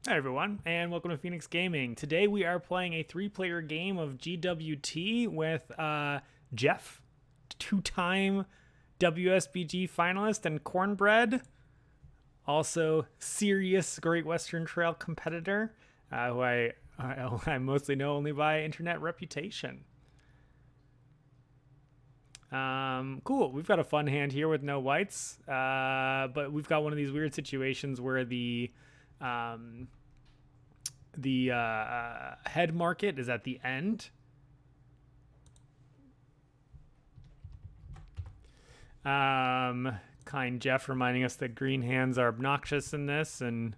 Hi everyone, and welcome to Phoenix Gaming. Today we are playing a three-player game of GWT with Jeff, two-time WSBG finalist, and Cornbread, also serious Great Western Trail competitor, who I mostly know only by internet reputation. Cool. We've got a fun hand here with no whites, but we've got one of these weird situations where um, the head market is at the end. Kind Jeff reminding us that green hands are obnoxious in this and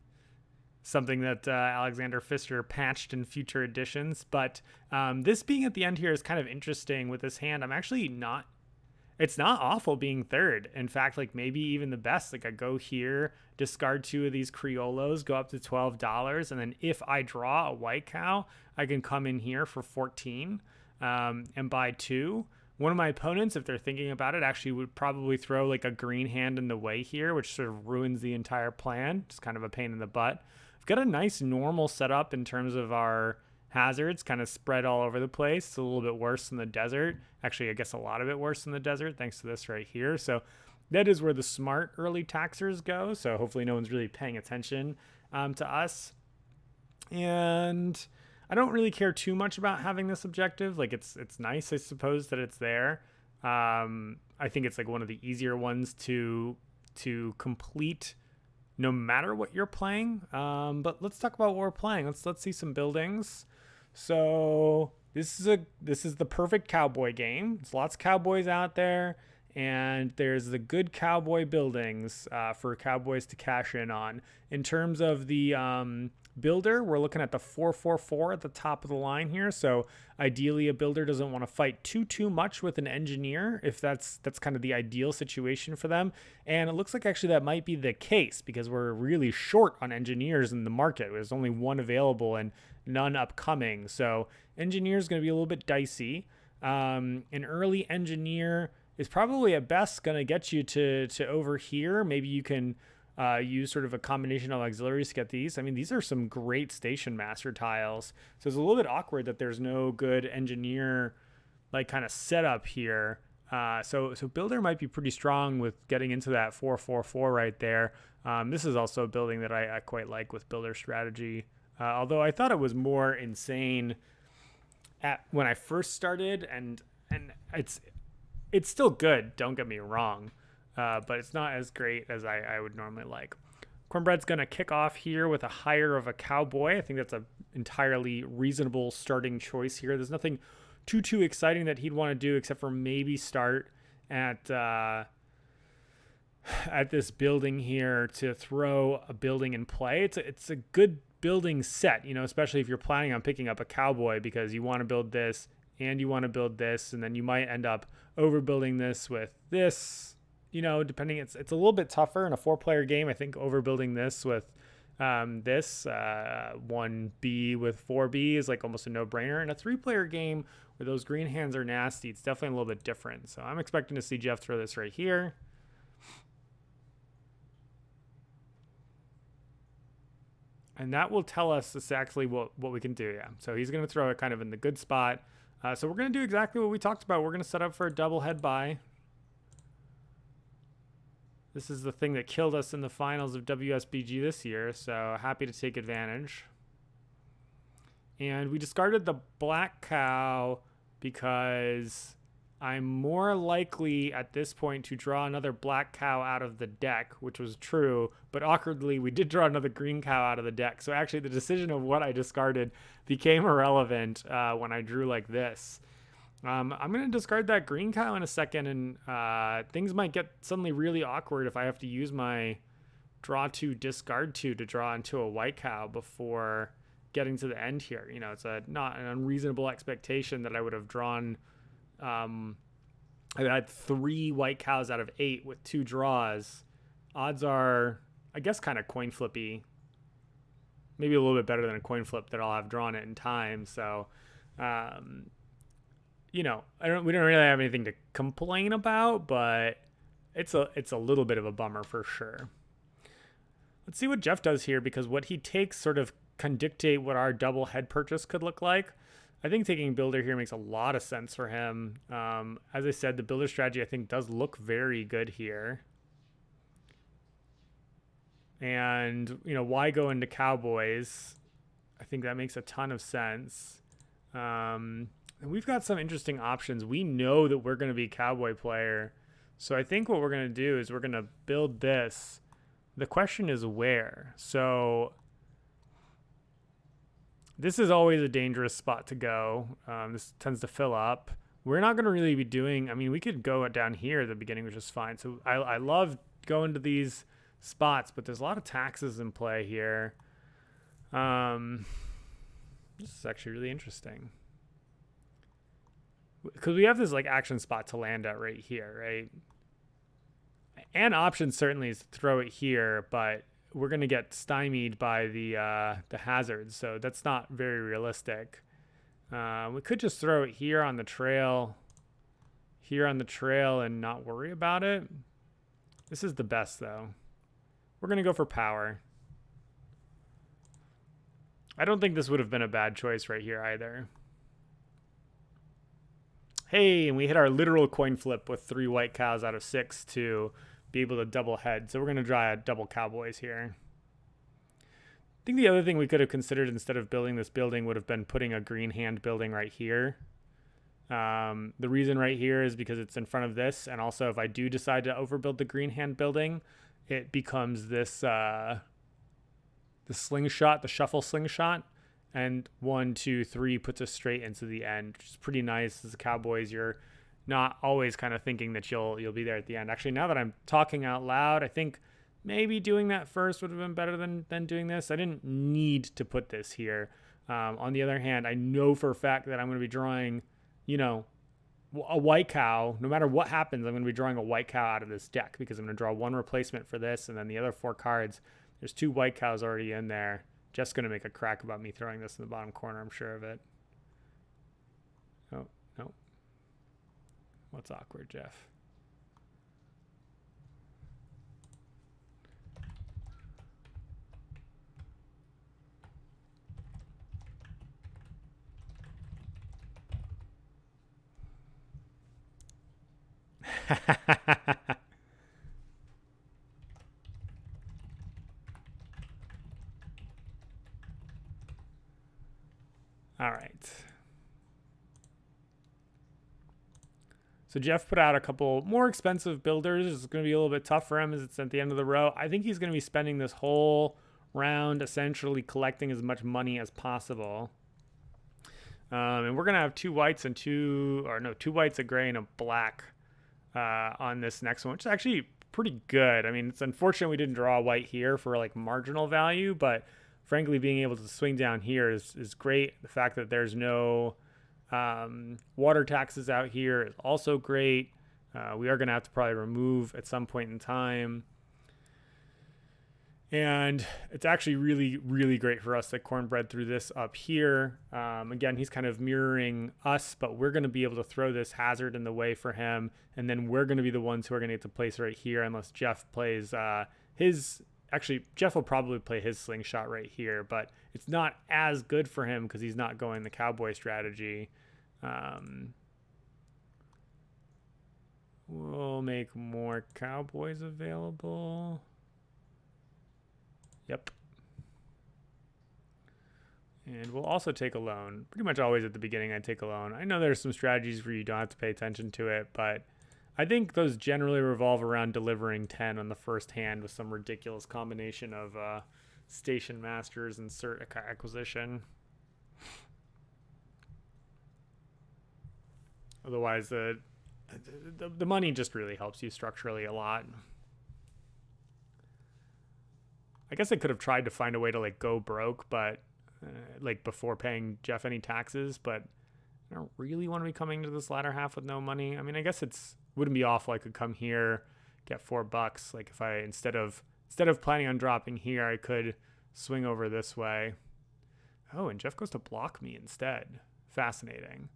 something that Alexander Pfister patched in future editions. But this being at the end here is kind of interesting with this hand. I'm actually not it's not awful being third. In fact, like maybe even the best. Like I go here, discard two of these Criollos, go up to $12, and then if I draw a white cow, I can come in here for 14 and buy two. One of my opponents, if they're thinking about it, actually would probably throw like a green hand in the way here, which sort of ruins the entire plan. It's kind of a pain in the butt. We've got a nice normal setup in terms of our hazards kind of spread all over the place. It's a little bit worse than the desert. Actually, I guess a lot of it worse than the desert thanks to this right here. So that is where the smart early taxers go. So hopefully no one's really paying attention to us. And I don't really care too much about having this objective. Like it's nice, I suppose, that it's there. I think it's like one of the easier ones to complete no matter what you're playing. But let's talk about what we're playing. Let's see some buildings. So this is the perfect cowboy game. There's lots of cowboys out there, and there's the good cowboy buildings for cowboys to cash in on. In terms of the builder, we're looking at the 444 at the top of the line here. So ideally, a builder doesn't want to fight too much with an engineer if that's kind of the ideal situation for them. And it looks like actually that might be the case because we're really short on engineers in the market. There's only one available and none upcoming. So engineer is going to be a little bit dicey. An early engineer is probably at best going to get you to over here. Maybe you can use sort of a combination of auxiliaries to get these. I mean, these are some great station master tiles. So it's a little bit awkward that there's no good engineer like kind of setup here. So builder might be pretty strong with getting into that 444 right there. This is also a building that I quite like with builder strategy. Although I thought it was more insane when I first started, and it's still good. Don't get me wrong. But it's not as great as I would normally like. Cornbread's going to kick off here with a hire of a cowboy. I think that's an entirely reasonable starting choice here. There's nothing too exciting that he'd want to do except for maybe start at this building here to throw a building in play. It's a good building set, especially if you're planning on picking up a cowboy because you want to build this and you want to build this, and then you might end up overbuilding this with this. Depending, it's a little bit tougher in a 4-player game. I think overbuilding this with this 1B with 4B is like almost a no-brainer. In a 3-player game where those green hands are nasty, it's definitely a little bit different. So I'm expecting to see Jeff throw this right here. And that will tell us exactly what we can do, yeah. So he's going to throw it kind of in the good spot. So we're going to do exactly what we talked about. We're going to set up for a double head buy. This is the thing that killed us in the finals of WSBG this year, so happy to take advantage. And we discarded the black cow because I'm more likely at this point to draw another black cow out of the deck, which was true, but awkwardly we did draw another green cow out of the deck. So actually the decision of what I discarded became irrelevant when I drew like this. I'm going to discard that green cow in a second, and things might get suddenly really awkward if I have to use my draw 2, discard 2 to draw into a white cow before getting to the end here. It's not an unreasonable expectation that I would have drawn. I had 3 white cows out of 8 with 2 draws. Odds are, I guess, kind of coin flippy. Maybe a little bit better than a coin flip that I'll have drawn it in time. So, we don't really have anything to complain about, but it's a little bit of a bummer for sure. Let's see what Jeff does here, because what he takes sort of can dictate what our double head purchase could look like. I think taking builder here makes a lot of sense for him. As I said, the builder strategy I think does look very good here. And, you know, why go into Cowboys? I think that makes a ton of sense. And we've got some interesting options. We know that we're going to be a Cowboy player. So I think what we're going to do is we're going to build this. The question is where. So this is always a dangerous spot to go. This tends to fill up. We're not going to really be doing, I mean, we could go down here at the beginning, which is fine. So I love going to these spots, but there's a lot of taxes in play here. This is actually really interesting, because we have this like action spot to land at right here, right? And option certainly is to throw it here, but we're going to get stymied by the hazards, so that's not very realistic. We could just throw it here on the trail, and not worry about it. This is the best, though. We're going to go for power. I don't think this would have been a bad choice right here either. Hey, and we hit our literal coin flip with 3 white cows out of 6 to be able to double head. So we're going to draw a double Cowboys here. I think the other thing we could have considered instead of building this building would have been putting a green hand building right here. The reason right here is because it's in front of this. And also if I do decide to overbuild the green hand building, it becomes this the slingshot, the shuffle slingshot. And 1, 2, 3 puts us straight into the end, which is pretty nice. As the Cowboys, you're not always kind of thinking that you'll be there at the end. Actually, now that I'm talking out loud, I think maybe doing that first would have been better than doing this. I didn't need to put this here. On the other hand, I know for a fact that I'm going to be drawing, you know, a white cow. No matter what happens, I'm going to be drawing a white cow out of this deck, because I'm going to draw 1 replacement for this, and then the other 4 cards, there's 2 white cows already in there. Just going to make a crack about me throwing this in the bottom corner, I'm sure of it. Oh, no. What's awkward, Jeff? All right. So Jeff put out a couple more expensive builders. It's going to be a little bit tough for him as it's at the end of the row. I think he's going to be spending this whole round essentially collecting as much money as possible. And we're going to have 2 whites and 2 whites, a gray, and a black on this next one, which is actually pretty good. I mean, it's unfortunate we didn't draw a white here for like marginal value, but frankly, being able to swing down here is great. The fact that there's no water taxes out here is also great. We are going to have to probably remove at some point in time. And it's actually really, really great for us that Cornbread threw this up here. Again, he's kind of mirroring us, but we're going to be able to throw this hazard in the way for him. And then we're going to be the ones who are going to get to place right here, unless Jeff plays his... Actually, Jeff will probably play his slingshot right here, but it's not as good for him because he's not going the Cowboy strategy. We'll make more Cowboys available. Yep. And we'll also take a loan. Pretty much always at the beginning I take a loan. I know there's some strategies where you don't have to pay attention to it, but I think those generally revolve around delivering 10 on the first hand with some ridiculous combination of station masters and cert acquisition. Otherwise, the money just really helps you structurally a lot. I guess I could have tried to find a way to like go broke, but like before paying Jeff any taxes, but I don't really want to be coming to this latter half with no money. I mean, I guess wouldn't be awful. I could come here, get $4. Like if I instead of planning on dropping here, I could swing over this way. Oh, and Jeff goes to block me instead. Fascinating.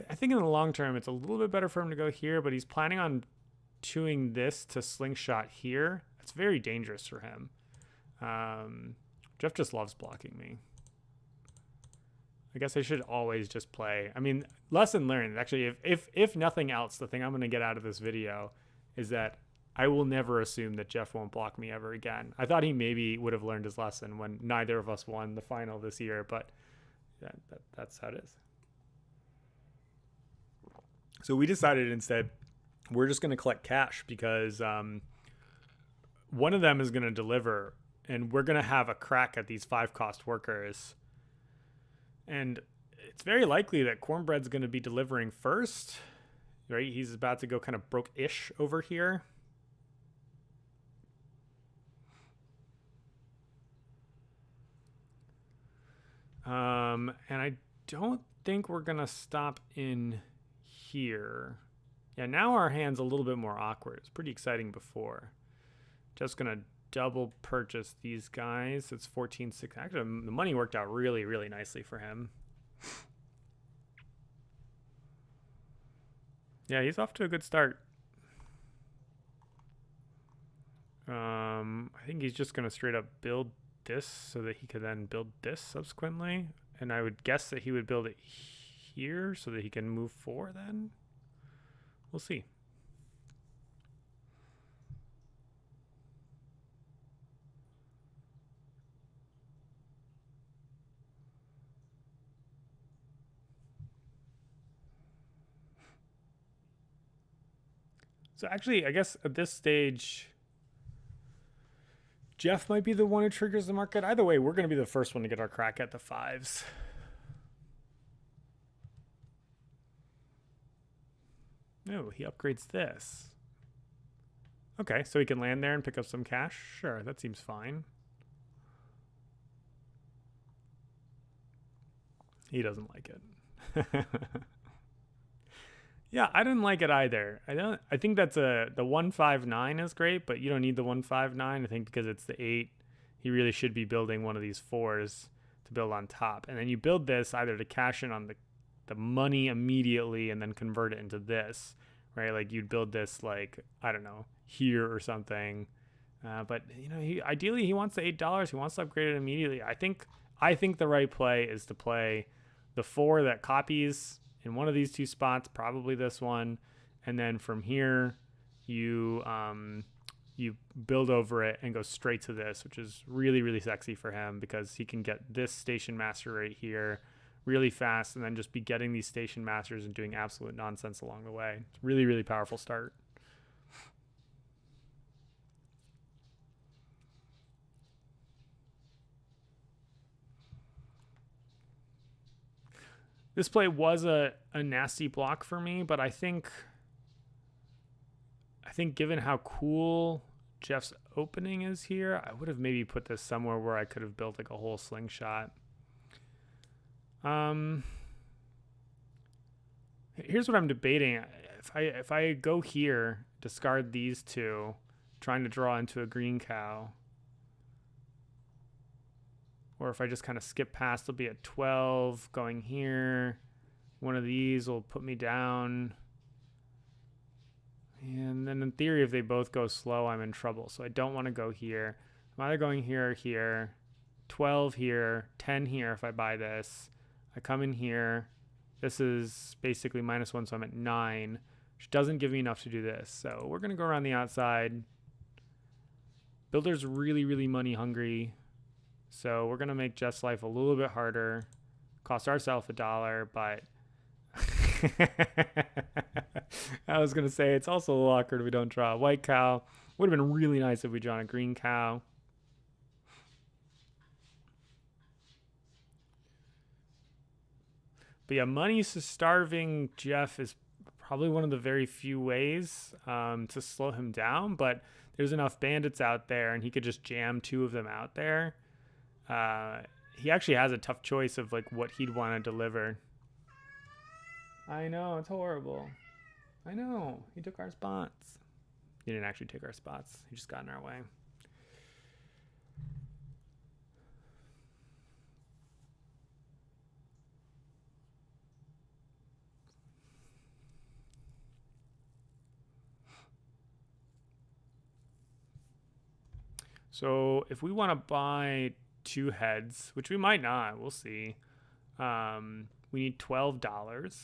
I think in the long term, it's a little bit better for him to go here, but he's planning on chewing this to slingshot here, it's very dangerous for him. Jeff just loves blocking me. I guess I should always just play. I mean, lesson learned. Actually, if nothing else, the thing I'm going to get out of this video is that I will never assume that Jeff won't block me ever again. I thought he maybe would have learned his lesson when neither of us won the final this year, but yeah, that's how it is. So we decided instead we're just going to collect cash because one of them is going to deliver, and we're going to have a crack at these 5-cost workers. And it's very likely that Cornbread's going to be delivering first, right? He's about to go kind of broke-ish over here. And I don't think we're going to stop in here. Yeah, now our hand's a little bit more awkward. It's pretty exciting before. Just going to double purchase these guys. It's 14.6. Actually, the money worked out really, really nicely for him. Yeah, he's off to a good start. I think he's just going to straight up build this so that he could then build this subsequently. And I would guess that he would build it here so that he can move 4 then. We'll see. So actually, I guess at this stage, Jeff might be the one who triggers the market. Either way, we're going to be the first one to get our crack at the 5s. No, he upgrades this. Okay, so he can land there and pick up some cash? Sure, that seems fine. He doesn't like it. Yeah, I didn't like it either. I think that's the 159 is great, but you don't need the 159. I think because it's the 8, he really should be building one of these 4s to build on top. And then you build this either to cash in on the money immediately and then convert it into this, right? Like you'd build this like, I don't know, here or something. But you know, ideally he wants the $8. He wants to upgrade it immediately. I think the right play is to play the 4 that copies in one of these 2 spots, probably this one, and then from here you build over it and go straight to this, which is really, really sexy for him because he can get this station master right here really fast and then just be getting these station masters and doing absolute nonsense along the way. It's really, really powerful start. This play was a nasty block for me, but I think given how cool Jeff's opening is here, I would have maybe put this somewhere where I could have built like a whole slingshot. Here's what I'm debating. If I go here, discard these 2, trying to draw into a green cow, or if I just kind of skip past, it'll be at 12 going here. One of these will put me down. And then in theory, if they both go slow, I'm in trouble. So I don't want to go here. I'm either going here or here. 12 here, 10 here if I buy this. I come in here. This is basically -1, so I'm at 9, which doesn't give me enough to do this. So we're going to go around the outside. Builder's really, really money hungry. So we're going to make Jeff's life a little bit harder. Cost ourselves $1, but I was going to say it's also a little awkward if we don't draw a white cow. Would have been really nice if we drawn a green cow. But yeah, money starving Jeff is probably one of the very few ways to slow him down. But there's enough bandits out there, and he could just jam 2 of them out there. He actually has a tough choice of like what he'd want to deliver. I know, it's horrible. I know, he took our spots. He didn't actually take our spots. He just got in our way. So if we want to buy 2 heads, which we might not, we'll see. We need $12.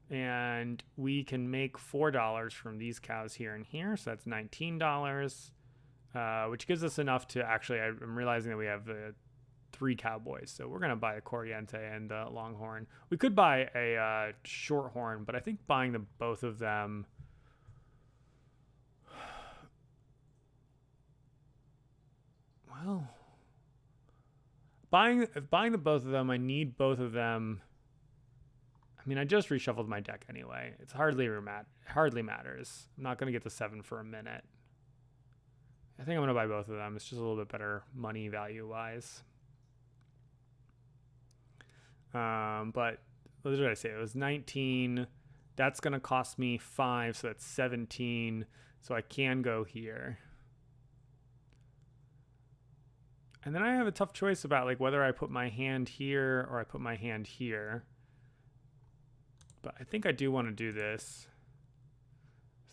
And we can make $4 from these cows here and here. So that's $19, which gives us enough to actually, I'm realizing that we have 3 Cowboys. So we're going to buy a Corriente and a Longhorn. We could buy a Shorthorn, but I think buying both of them, well, buying the both of them, I need both of them. I mean, I just reshuffled my deck anyway. It's hardly matters. I'm not going to get the 7 for a minute. I think I'm going to buy both of them. It's just a little bit better money value-wise. But what did I say? It was 19. That's going to cost me 5, so that's 17. So I can go here. And then I have a tough choice about like whether I put my hand here or I put my hand here. But I think I do want to do this.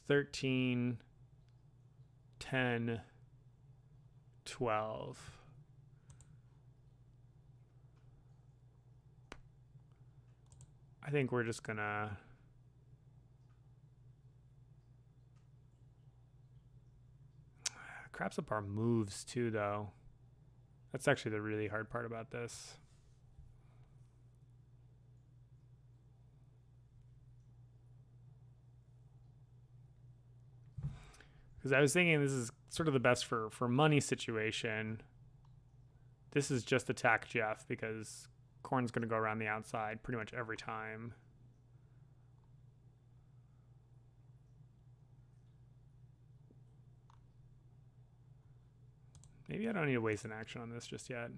13, 10, 12. I think we're just gonna craps up our moves too, though. That's actually the really hard part about this. Because I was thinking this is sort of the best for money situation. This is just attack Jeff because Corn's going to go around the outside pretty much every time. Maybe I don't need to waste an action on this just yet.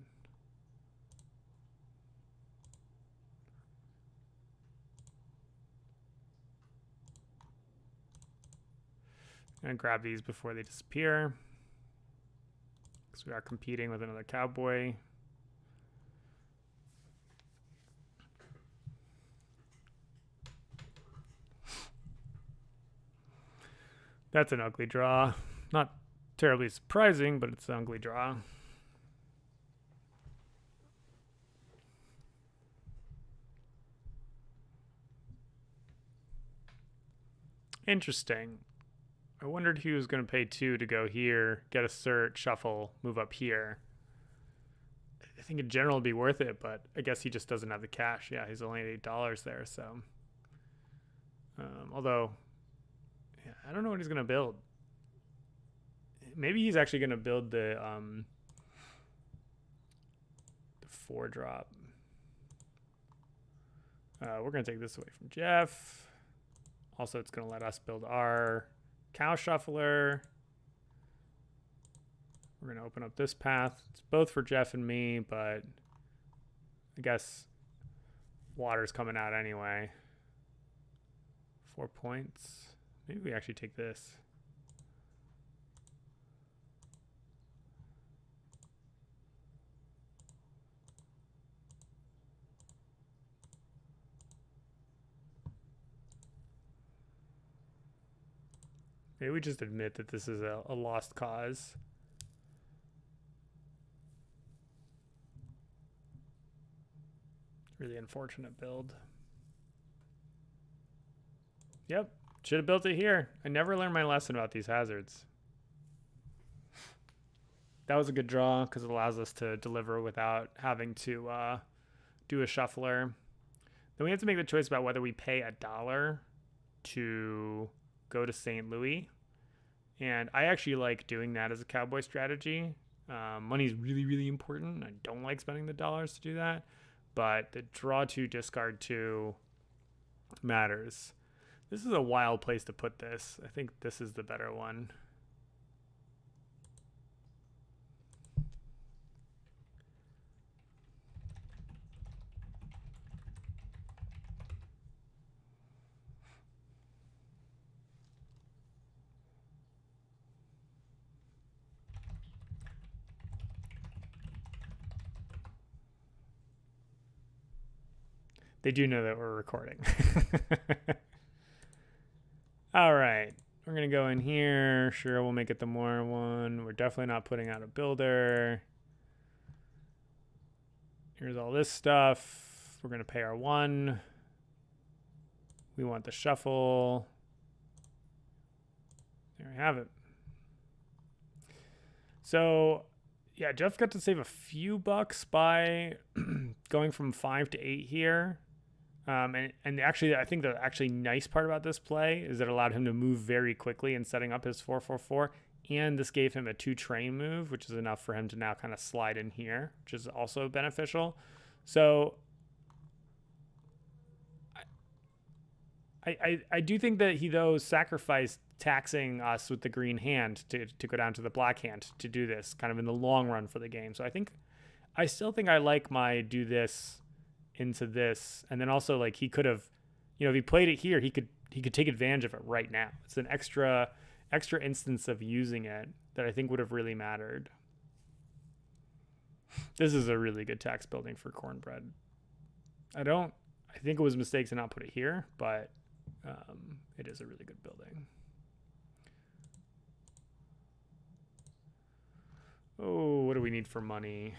I'm going to grab these before they disappear, because we are competing with another Cowboy. That's an ugly draw. Not terribly surprising, but it's an ugly draw. Interesting. I wondered he was going to pay 2 to go here, get a cert, shuffle, move up here. I think in general it'd be worth it, but I guess he just doesn't have the cash. Yeah, he's only at $8 there, so. Although, yeah, I don't know what he's going to build. Maybe he's actually going to build the 4-drop. We're going to take this away from Jeff. Also, it's going to let us build our cow shuffler. We're going to open up this path. It's both for Jeff and me, but I guess water's coming out anyway. 4 points. Maybe we actually take this. Maybe we just admit that this is a lost cause. Really unfortunate build. Yep, should have built it here. I never learned my lesson about these hazards. That was a good draw because it allows us to deliver without having to do a shuffler. Then we have to make the choice about whether we pay $1 to go to St. Louis. And I actually like doing that as a Cowboy strategy. Money's really, really important. I don't like spending the dollars to do that. But the draw 2, discard 2 matters. This is a wild place to put this. I think this is the better one. They do know that we're recording. All right. We're going to gonna go in here. Sure, we'll make it the more one. We're definitely not putting out a builder. Here's all this stuff. We're gonna pay our 1. We want the shuffle. There we have it. So yeah, Jeff got to save a few bucks by going from 5 to 8 here. And actually, I think the actually nice part about this play is it allowed him to move very quickly in setting up his 4-4-4. And this gave him a 2 train move, which is enough for him to now kind of slide in here, which is also beneficial. So I do think that he, though, sacrificed taxing us with the green hand to go down to the black hand to do this kind of in the long run for the game. So I still think I like my do this into this. And then also, like, he could have, if he played it here, he could take advantage of it right now. It's an extra instance of using it that I think would have really mattered. This is a really good tax building for cornbread. I think it was a mistake to not put it here, but it is a really good building. Oh, what do we need for money?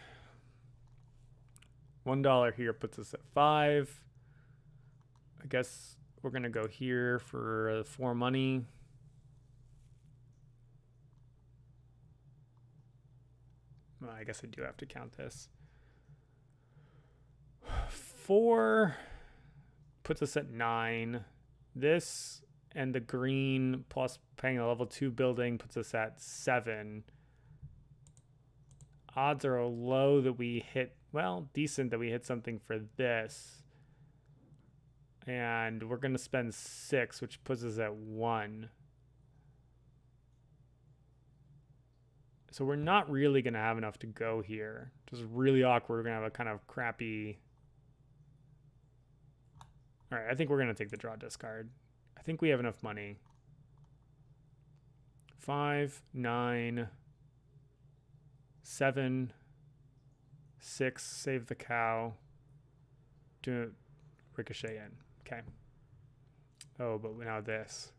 $1 here puts us at 5. I guess we're gonna go here for 4 money. Well, I guess I do have to count this. 4 puts us at 9. This and the green plus paying a level 2 building puts us at 7. Odds are low that we hit, well, decent that we hit something for this. And we're going to spend 6, which puts us at 1. So we're not really going to have enough to go here. Just really awkward. We're going to have a kind of crappy... All right, I think we're going to take the draw discard. I think we have enough money. 5, 9, 7, 6, save the cow. Do ricochet in. Okay. Oh, but now this.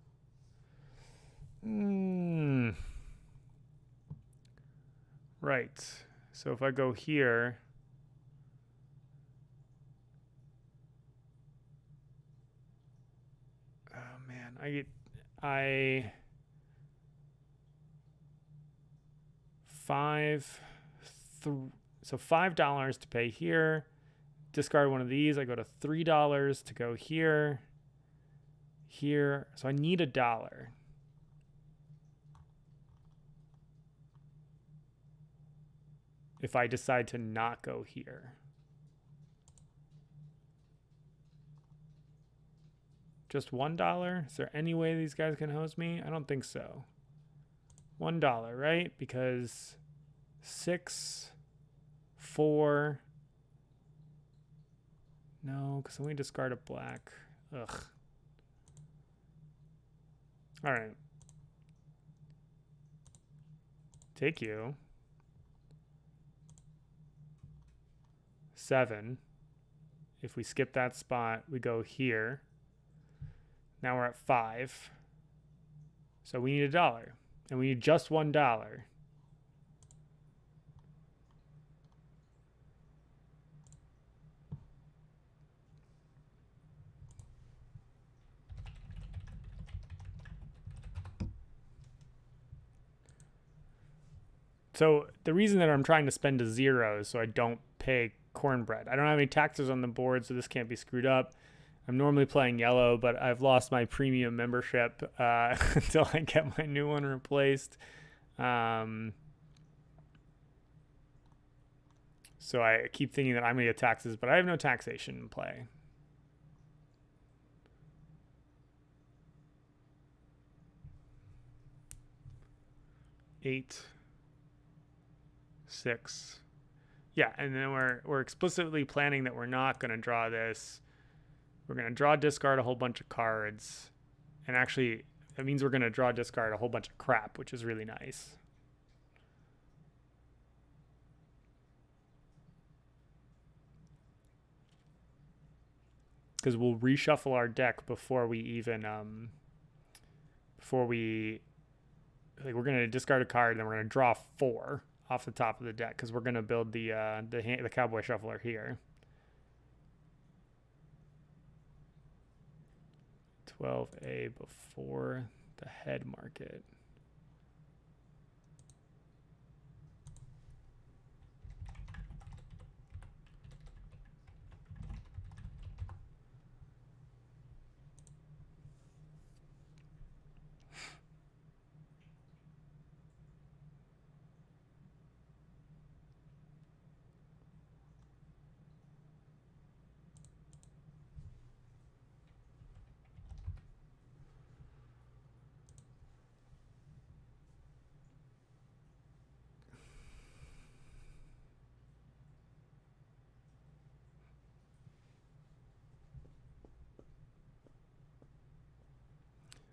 Right. So if I go here... I so $5 to pay here. Discard one of these. I go to $3 to go here. Here. So I need $1. If I decide to not go here. Just $1? Is there any way these guys can hose me? I don't think so. $1, right? Because 6, 4. No, because then we discard a black. Ugh. All right. Take you. 7. If we skip that spot, we go here. Now we're at 5. So we need $1. And we need just $1. So the reason that I'm trying to spend a 0 is so I don't pay cornbread. I don't have any taxes on the board, so this can't be screwed up. I'm normally playing yellow, but I've lost my premium membership until I get my new one replaced. So I keep thinking that I'm going to get taxes, but I have no taxation in play. $8, 6. Yeah, and then we're explicitly planning that we're not going to draw this. We're going to draw discard a whole bunch of cards. And actually, that means we're going to draw discard a whole bunch of crap, which is really nice. Because we'll reshuffle our deck before we even before we, like, we're going to discard a card, and then we're going to draw 4 off the top of the deck because we're going to build the Cowboy Shuffler here. 12A before the head market.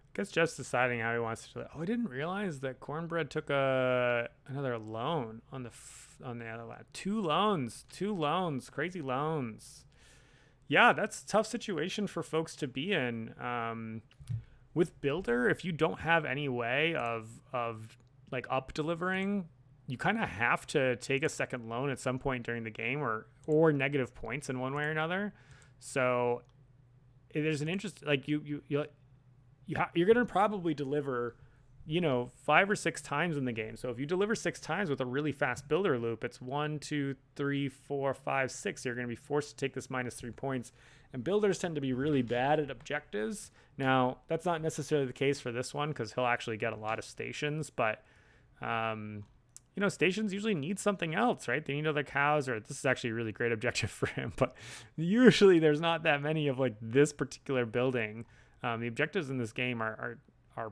I guess Jeff's deciding how he wants to. Oh, I didn't realize that Cornbread took another loan on the other lap. 2 loans, crazy loans. Yeah, that's a tough situation for folks to be in. With Builder, if you don't have any way of like up delivering, you kind of have to take a second loan at some point during the game, or negative points in one way or another. So there's an interest, like you're going to probably deliver, 5 or 6 times in the game. So if you deliver 6 times with a really fast builder loop, it's 1, 2, 3, 4, 5, 6. You're going to be forced to take this -3 points. And builders tend to be really bad at objectives. Now, that's not necessarily the case for this one because he'll actually get a lot of stations. But, stations usually need something else, right? They need other cows, or this is actually a really great objective for him. But usually there's not that many of like this particular building. The objectives in this game are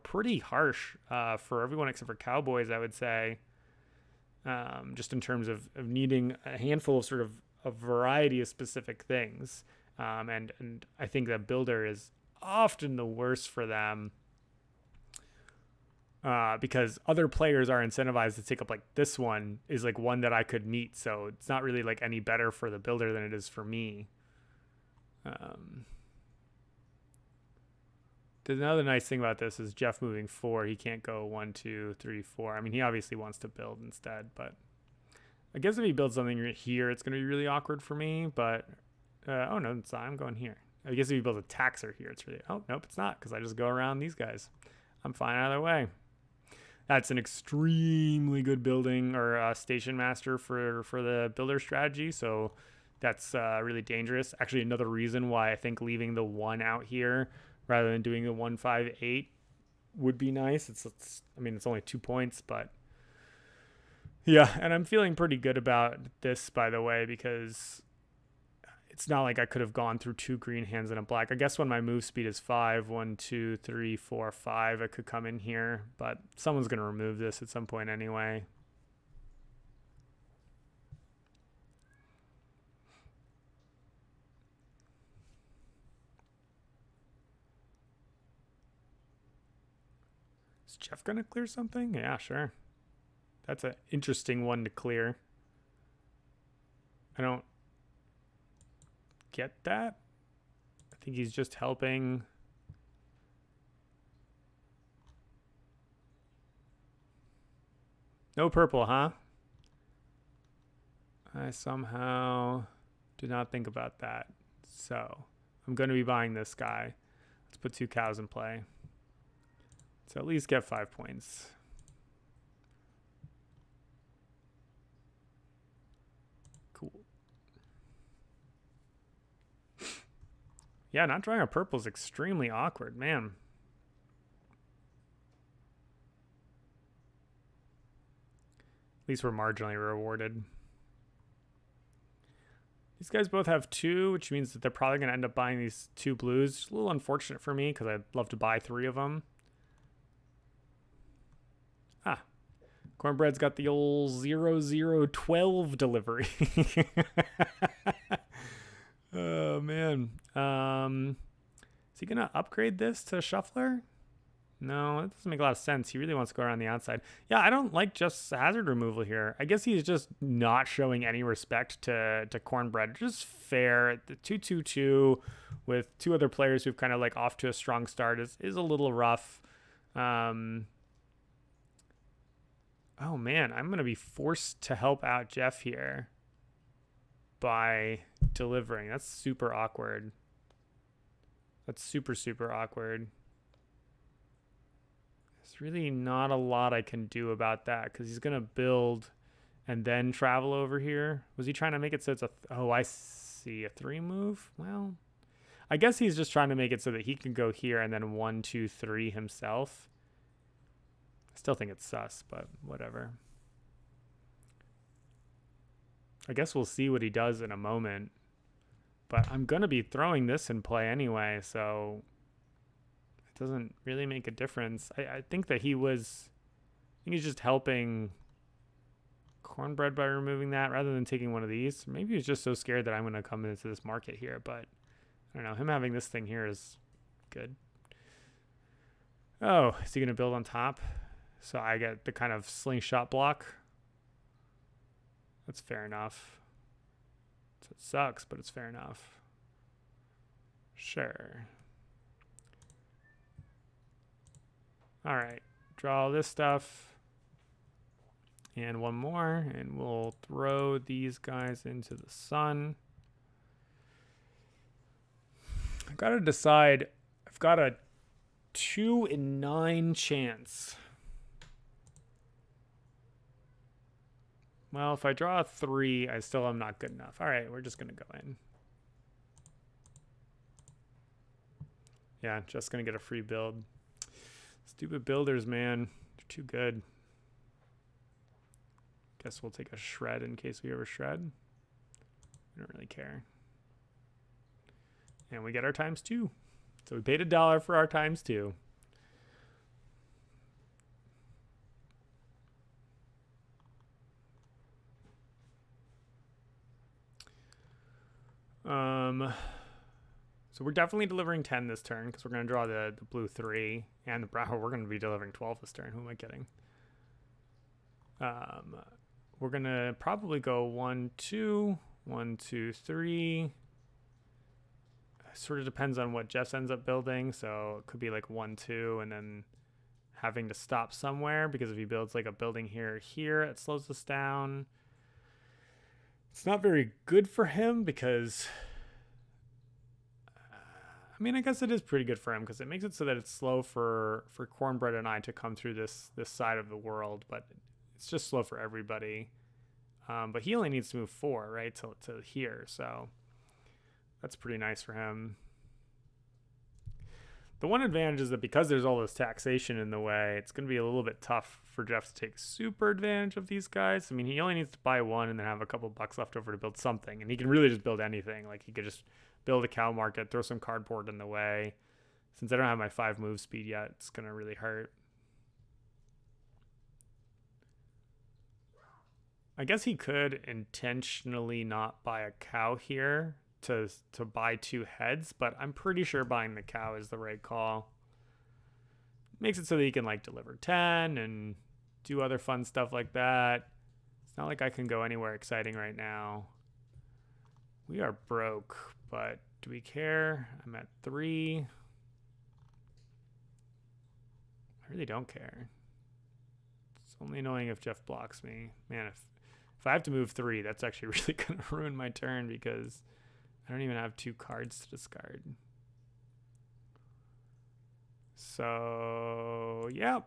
pretty harsh for everyone except for Cowboys, I would say, just in terms of needing a handful of sort of a variety of specific things. And I think that Builder is often the worst for them because other players are incentivized to take up, like this one is like one that I could meet. So it's not really like any better for the Builder than it is for me. Another nice thing about this is Jeff moving 4. He can't go 1, 2, 3, 4. I mean, he obviously wants to build instead, but I guess if he builds something here, it's going to be really awkward for me. But oh no, it's not. I'm going here. I guess if he builds a taxer here, it's really, oh nope, it's not, because I just go around these guys. I'm fine either way. That's an extremely good building or station master for the builder strategy. So that's really dangerous. Actually, another reason why I think leaving the 1 out here rather than doing the 1, 5, 8 would be nice. It's only 2 points, but yeah. And I'm feeling pretty good about this, by the way, because it's not like I could have gone through 2 green hands and a black. I guess when my move speed is 5, 1, 2, 3, 4, 5, I could come in here, but someone's going to remove this at some point anyway. Is Jeff going to clear something? Yeah, sure. That's an interesting one to clear. I don't get that. I think he's just helping. No purple, huh? I somehow did not think about that. So I'm going to be buying this guy. Let's put 2 cows in play. So at least get 5 points. Cool. Yeah, not drawing a purple is extremely awkward, man. At least we're marginally rewarded. These guys both have 2, which means that they're probably going to end up buying these 2 blues. It's a little unfortunate for me because I'd love to buy 3 of them. Ah, Cornbread's got the old 0012 delivery. Oh, man. Is he going to upgrade this to Shuffler? No, that doesn't make a lot of sense. He really wants to go around the outside. Yeah, I don't like just hazard removal here. I guess he's just not showing any respect to Cornbread. Just fair. The 2-2-2 with 2 other players who've kind of like off to a strong start is a little rough. Um, oh man, I'm going to be forced to help out Jeff here by delivering. That's super awkward. That's super, super awkward. There's really not a lot I can do about that because he's going to build and then travel over here. Was he trying to make it so it's oh, I see, a 3 move? Well, I guess he's just trying to make it so that he can go here and then 1, 2, 3 himself. I still think it's sus, but whatever. I guess we'll see what he does in a moment. But I'm going to be throwing this in play anyway, so it doesn't really make a difference. I think that he's just helping Cornbread by removing that rather than taking one of these. Maybe he's just so scared that I'm going to come into this market here, but I don't know. Him having this thing here is good. Oh, is he going to build on top? So I get the kind of slingshot block. That's fair enough. It sucks, but it's fair enough. Sure. All right. Draw this stuff. And one more. And we'll throw these guys into the sun. I've got to decide. I've got a 2 in 9 chance. Well, if I draw a 3, I still am not good enough. All right, we're just going to go in. Yeah, just going to get a free build. Stupid builders, man. They're too good. Guess we'll take a shred in case we ever shred. I don't really care. And we get our ×2. So we paid $1 for our ×2. So we're definitely delivering 10 this turn because we're going to draw the blue 3 and the brown. We're going to be delivering 12 this turn. Who am I kidding? We're going to probably go 1, 2, 1, 2, 3. Sort of depends on what Jess ends up building. So it could be like 1, 2, and then having to stop somewhere because if he builds like a building here or here, it slows us down. It's not very good for him because, I mean, I guess it is pretty good for him because it makes it so that it's slow for Cornbread and I to come through this side of the world, but it's just slow for everybody. But he only needs to move 4, right, to here, so that's pretty nice for him. The one advantage is that because there's all this taxation in the way, it's going to be a little bit tough for Jeff to take super advantage of these guys. I mean, he only needs to buy 1 and then have a couple bucks left over to build something. And he can really just build anything. Like, he could just build a cow market, throw some cardboard in the way. Since I don't have my 5 move speed yet, it's going to really hurt. I guess he could intentionally not buy a cow here to buy 2 heads, but I'm pretty sure buying the cow is the right call. Makes it so that he can like deliver 10 and do other fun stuff like that. It's not like I can go anywhere exciting right now. We are broke, but do we care? I'm at 3. I really don't care. It's only annoying if Jeff blocks me. Man, if I have to move 3, that's actually really going to ruin my turn because I don't even have 2 cards to discard. So, yeah.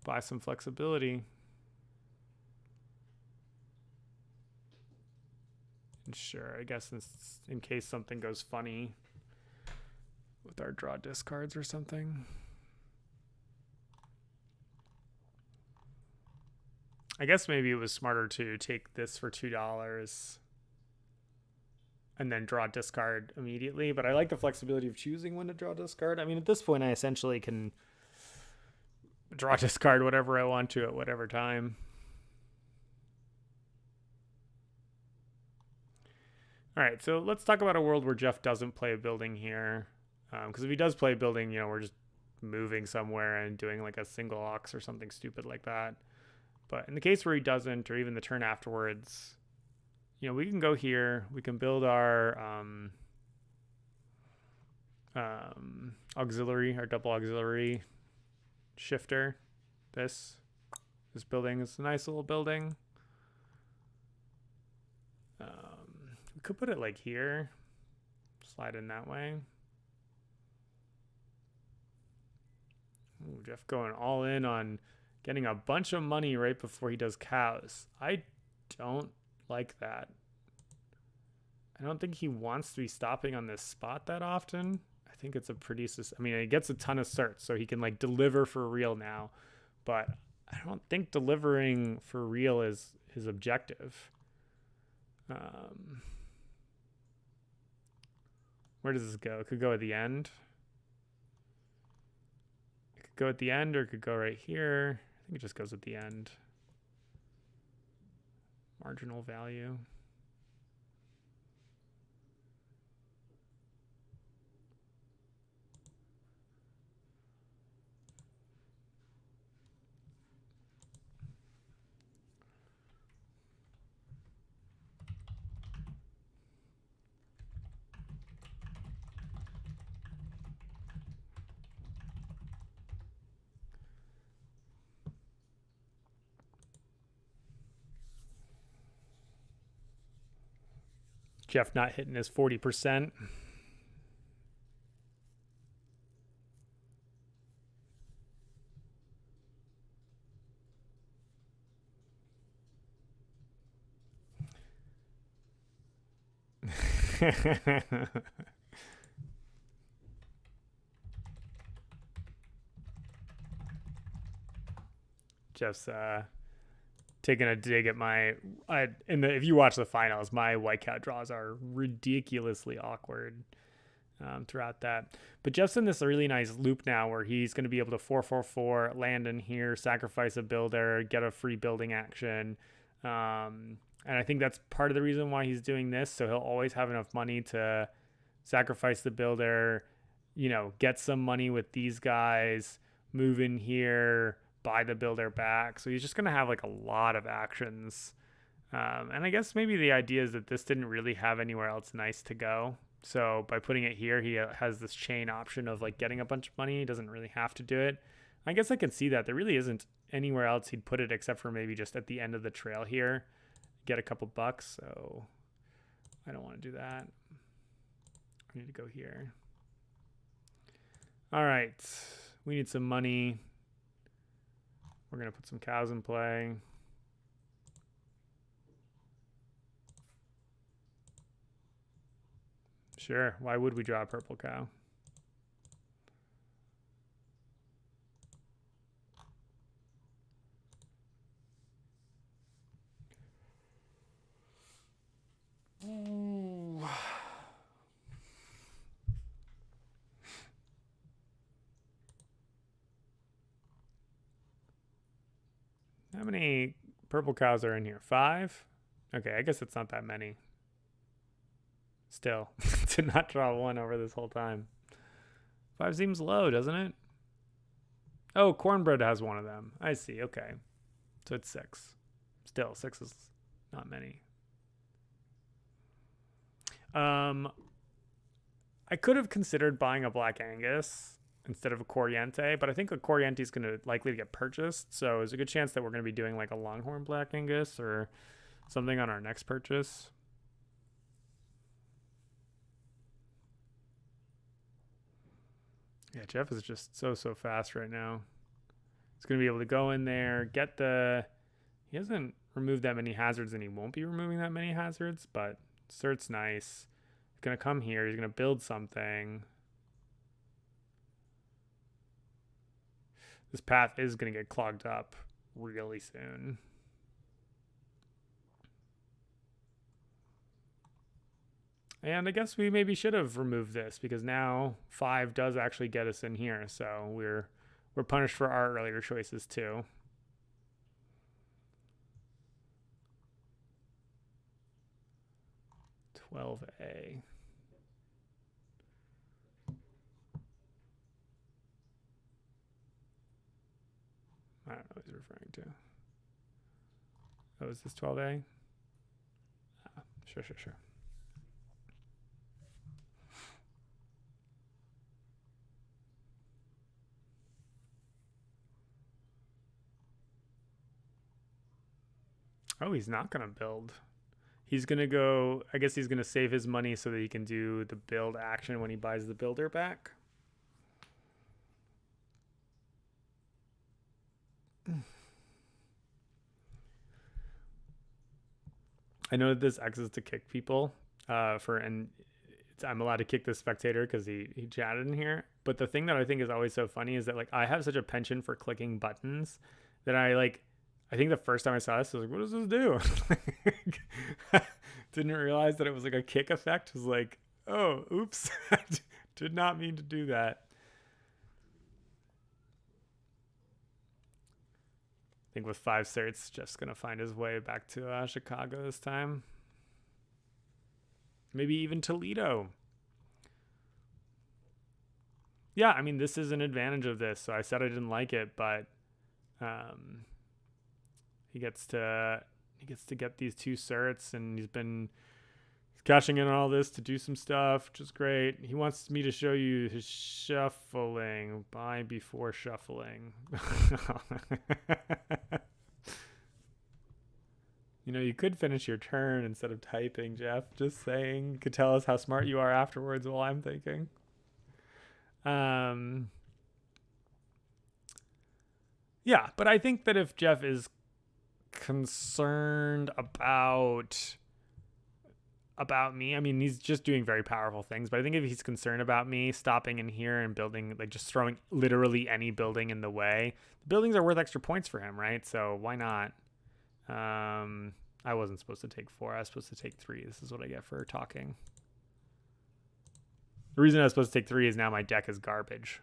Buy some flexibility. And sure, I guess in case something goes funny with our draw discards or something. I guess maybe it was smarter to take this for $2 and then draw discard immediately, but I like the flexibility of choosing when to draw discard. I mean, at this point, I essentially can draw discard whatever I want to at whatever time. All right, so let's talk about a world where Jeff doesn't play a building here. Because if he does play a building, we're just moving somewhere and doing like a single ox or something stupid like that. But in the case where he doesn't, or even the turn afterwards, we can go here. We can build our auxiliary or double auxiliary shifter. This building is a nice little building. We could put it like here, slide in that way. Ooh, Jeff going all in on getting a bunch of money right before he does cows. I don't like that. I don't think he wants to be stopping on this spot that often. I think it's a pretty, I mean, he gets a ton of certs, so he can like deliver for real now, but I don't think delivering for real is his objective. Where does this go? It could go at the end. It could go at the end, or it could go right here. I think it just goes at the end. Marginal value. Jeff not hitting his 40%. Jeff's taking a dig at my if you watch the finals, my white cow draws are ridiculously awkward throughout that. But Jeff's in this really nice loop now where he's going to be able to 4-4-4, land in here, sacrifice a builder, get a free building action. And I think that's part of the reason why he's doing this. So he'll always have enough money to sacrifice the builder, get some money with these guys, move in here, buy the builder back. So he's just going to have like a lot of actions. And I guess maybe the idea is that this didn't really have anywhere else nice to go. So by putting it here, he has this chain option of like getting a bunch of money. He doesn't really have to do it. I guess I can see that. There really isn't anywhere else he'd put it except for maybe just at the end of the trail here. Get a couple bucks. So I don't want to do that. I need to go here. All right. We need some money. We're going to put some cows in play. Sure. Why would we draw a purple cow? Ooh. How many purple cows are in here? 5? Okay, I guess it's not that many. Still, to not draw one over this whole time. 5 seems low, doesn't it? Oh, cornbread has one of them. I see, okay. So it's 6. Still, 6 is not many. I could have considered buying a Black Angus instead of a Corriente, but I think a Corriente is going to likely get purchased. So there's a good chance that we're going to be doing like a Longhorn Black Angus or something on our next purchase. Yeah, Jeff is just so fast right now. He's going to be able to go in there, get he hasn't removed that many hazards and he won't be removing that many hazards, but cert's nice. He's going to come here. He's going to build something. This path is going to get clogged up really soon. And I guess we maybe should have removed this because now 5 does actually get us in here. So we're punished for our earlier choices too. $12A. I don't know what he's referring to. Oh, is this 12A? Sure. Oh, he's not going to build. He's going to go, I guess he's going to save his money so that he can do the build action when he buys the builder back. I know that this X is to kick people and I'm allowed to kick the spectator because he chatted in here. But the thing that I think is always so funny is that like I have such a penchant for clicking buttons that I think the first time I saw this, I was like, what does this do? Didn't realize that it was like a kick effect. I was like, oh, oops. Did not mean to do that. I think with 5 certs, Jeff's going to find his way back to Chicago this time. Maybe even Toledo. Yeah, I mean, this is an advantage of this. So I said I didn't like it, but he gets to get these 2 certs, and he's cashing in on all this to do some stuff, which is great. He wants me to show you his shuffling. Buy before shuffling. You know, you could finish your turn instead of typing, Jeff. Just saying. You could tell us how smart you are afterwards while I'm thinking. Yeah, but I think that if Jeff is concerned about me, I mean, he's just doing very powerful things, but I think if he's concerned about me stopping in here and building, like just throwing literally any building in the way, the buildings are worth extra points for him, right? So why not? I wasn't supposed to take 4. I was supposed to take 3. This is what I get for talking. The reason I was supposed to take 3 is now my deck is garbage.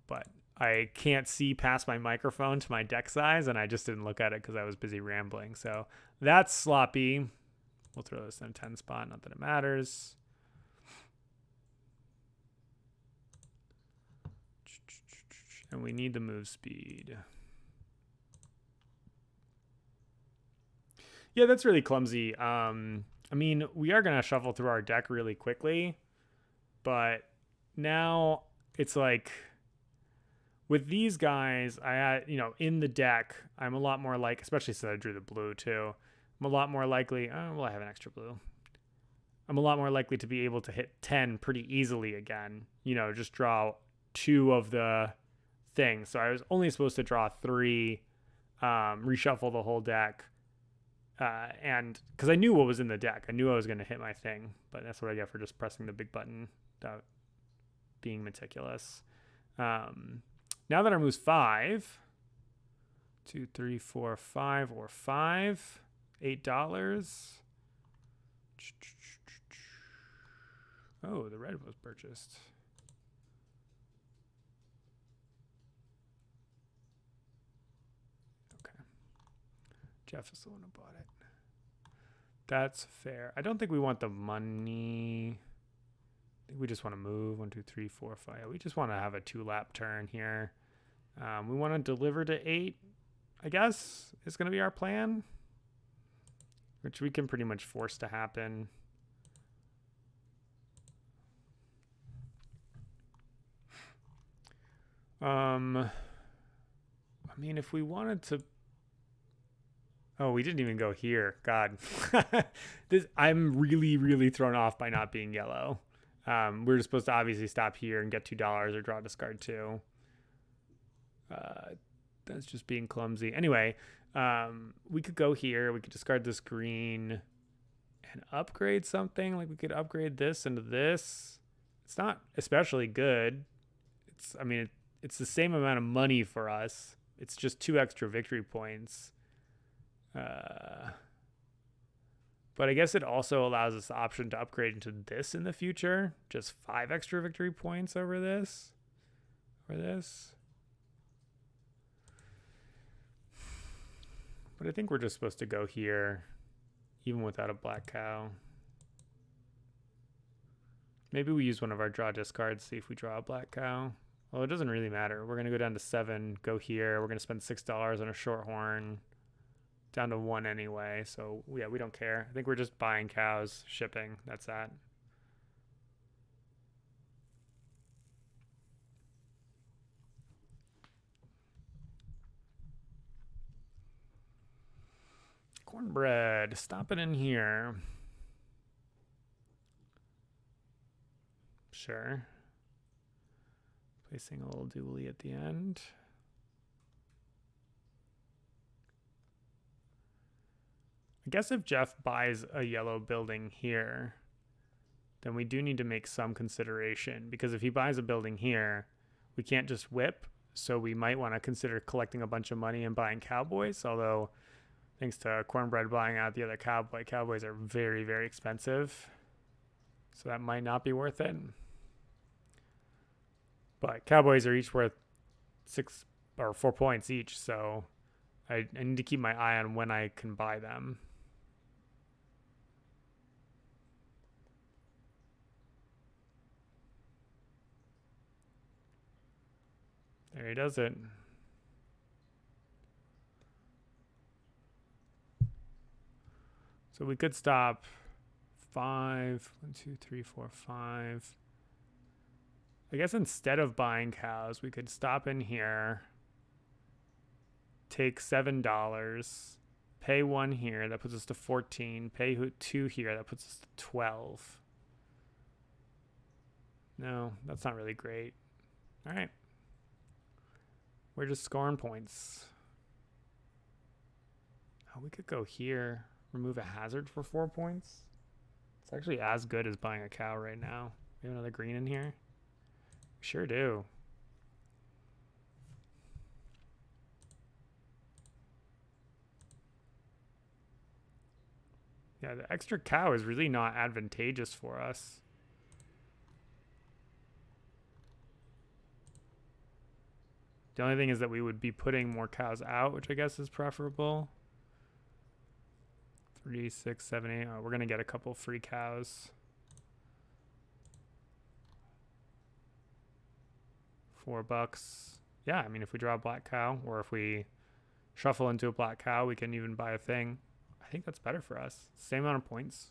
But I can't see past my microphone to my deck size, and I just didn't look at it because I was busy rambling. So that's sloppy. We'll throw this in a 10 spot, not that it matters. And we need the move speed. Yeah, that's really clumsy. I mean, we are going to shuffle through our deck really quickly, but now it's like with these guys, I had, in the deck, I'm a lot more like, especially since I drew the blue too, I'm a lot more likely, I have an extra blue. I'm a lot more likely to be able to hit 10 pretty easily again, just draw 2 of the things. So I was only supposed to draw 3, reshuffle the whole deck. And because I knew what was in the deck, I knew I was going to hit my thing, but that's what I get for just pressing the big button without being meticulous. Now that our move's 5, 2, 3, 4, 5, or 5, $8. Oh, the red was purchased. Okay. Jeff is the one who bought it. That's fair. I don't think we want the money. I think we just want to move 1, 2, 3, 4, 5. We just want to have a 2-lap turn here. We want to deliver to 8, I guess, is going to be our plan, which we can pretty much force to happen. I mean, if we wanted to, oh, we didn't even go here. God, I'm really, really thrown off by not being yellow. We're just supposed to obviously stop here and get $2 or draw discard 2. That's just being clumsy. Anyway, we could go here. We could discard this green and upgrade something. Like we could upgrade this into this. It's not especially good. It's the same amount of money for us. It's just 2 extra victory points. But I guess it also allows us the option to upgrade into this in the future. Just 5 extra victory points over this. Or this. But I think we're just supposed to go here, even without a black cow. Maybe we use one of our draw discards, see if we draw a black cow. Well, it doesn't really matter. We're going to go down to 7, go here. We're going to spend $6 on a short horn. Down to 1 anyway. So, yeah, we don't care. I think we're just buying cows, shipping. That's that. Cornbread, stop it in here. Sure. Placing a little dually at the end. I guess if Jeff buys a yellow building here, then we do need to make some consideration, because if he buys a building here, we can't just whip. So we might want to consider collecting a bunch of money and buying Cowboys, although thanks to Cornbread buying out the other Cowboys are very, very expensive. So that might not be worth it. But Cowboys are each worth 6 or 4 points each, so I need to keep my eye on when I can buy them. There he does it. So we could stop 5. 1, 2, 3, 4, 5. I guess instead of buying cows, we could stop in here, take $7, pay 1 here, that puts us to 14, pay 2 here, that puts us to 12. No, that's not really great. All right. We're just scoring points. Oh, we could go here, remove a hazard for 4 points. It's actually as good as buying a cow right now. We have another green in here. We sure do. Yeah, the extra cow is really not advantageous for us. The only thing is that we would be putting more cows out, which I guess is preferable. 3, 6, 7, 8. Oh, we're going to get a couple free cows. $4. Yeah, I mean, if we draw a black cow, or if we shuffle into a black cow, we can even buy a thing. I think that's better for us. Same amount of points.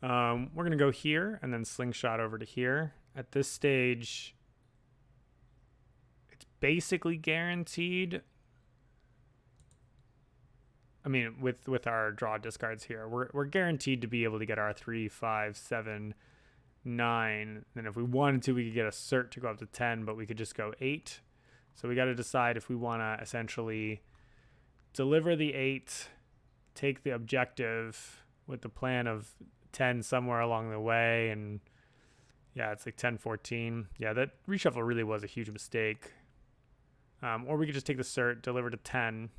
We're going to go here and then slingshot over to here. At this stage, it's basically guaranteed. I mean, with our draw discards here, we're guaranteed to be able to get our 3, 5, 7, 9. And if we wanted to, we could get a cert to go up to 10, but we could just go 8. So we got to decide if we want to essentially deliver the 8, take the objective with the plan of 10 somewhere along the way. And yeah, it's like 10, 14. Yeah, that reshuffle really was a huge mistake. Or we could just take the cert, deliver to 10,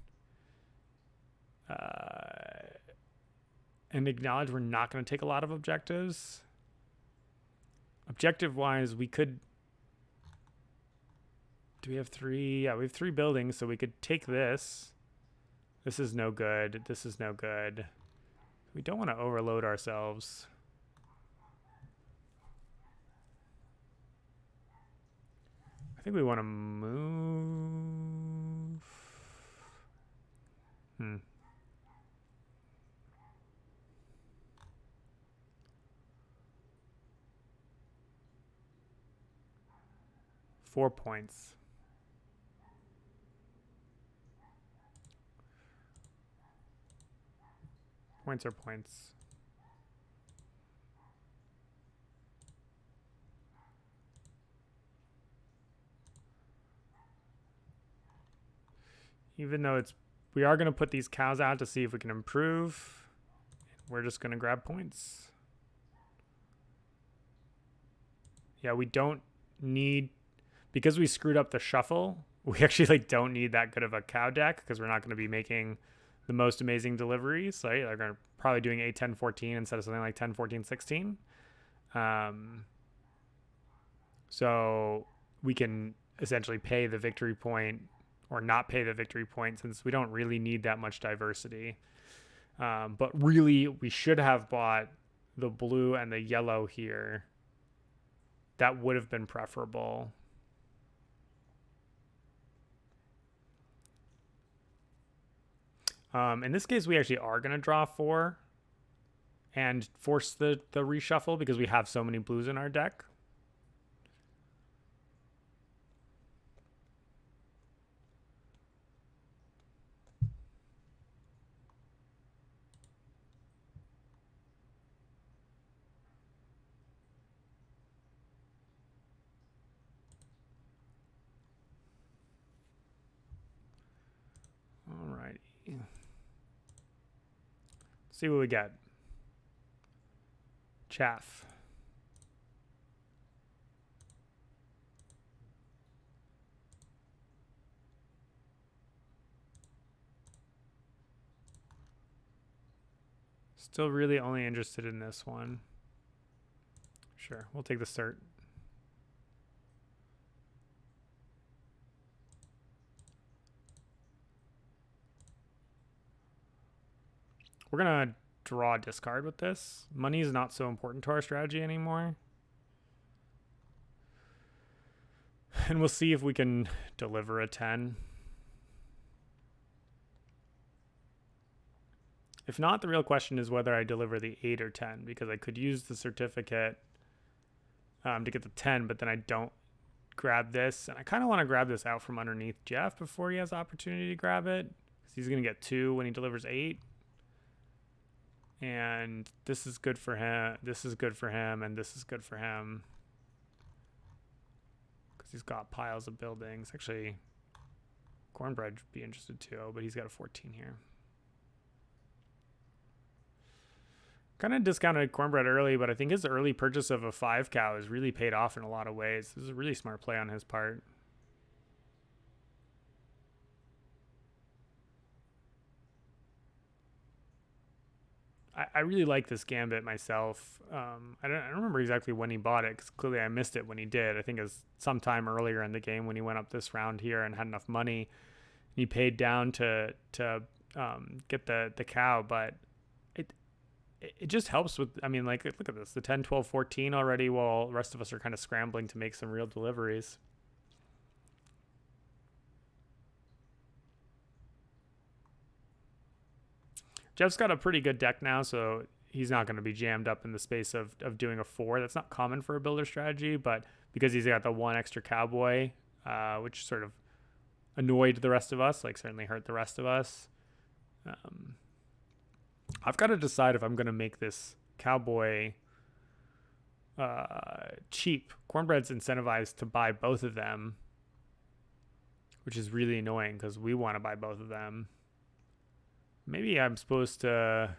and acknowledge we're not going to take a lot of objectives. Objective wise, we could. Do we have 3? Yeah, we have 3 buildings, so we could take this. This is no good. This is no good. We don't want to overload ourselves. I think we want to move. 4 points. Points are points. Even though we are going to put these cows out to see if we can improve. We're just going to grab points. Yeah, we don't need, because we screwed up the shuffle, we actually don't need that good of a cow deck, because we're not going to be making the most amazing deliveries. Right? They're going to probably doing 8, 10, 14 instead of something like 10, 14, 16. So we can essentially pay the victory point or not pay the victory point, since we don't really need that much diversity. But really, we should have bought the blue and the yellow here. That would have been preferable. In this case, we actually are going to draw 4 and force the reshuffle because we have so many blues in our deck. See what we get. Chaff. Still really only interested in this one. Sure, we'll take the cert. We're going to draw discard with this. Money is not so important to our strategy anymore. And we'll see if we can deliver a 10. If not, the real question is whether I deliver the 8 or 10, because I could use the certificate to get the 10, but then I don't grab this. And I kind of want to grab this out from underneath Jeff before he has opportunity to grab it, because he's going to get 2 when he delivers 8. And this is good for him. This is good for him. And this is good for him, because he's got piles of buildings. Actually, Cornbread would be interested too, but he's got a 14 here. Kind of discounted Cornbread early, but I think his early purchase of a 5 cow has really paid off in a lot of ways. This is a really smart play on his part. I really like this gambit myself. I don't remember exactly when he bought it, because clearly I missed it when he did. I think it was sometime earlier in the game when he went up this round here and had enough money. He paid down to get the cow, but it just helps with, I mean, like, look at this, the 10, 12, 14 already, while the rest of us are kind of scrambling to make some real deliveries. Jeff's got a pretty good deck now, so he's not going to be jammed up in the space of doing a 4. That's not common for a builder strategy, but because he's got the 1 extra cowboy, which sort of annoyed the rest of us, like certainly hurt the rest of us. I've got to decide if I'm going to make this cowboy cheap. Cornbread's incentivized to buy both of them, which is really annoying because we want to buy both of them. Maybe I'm supposed to...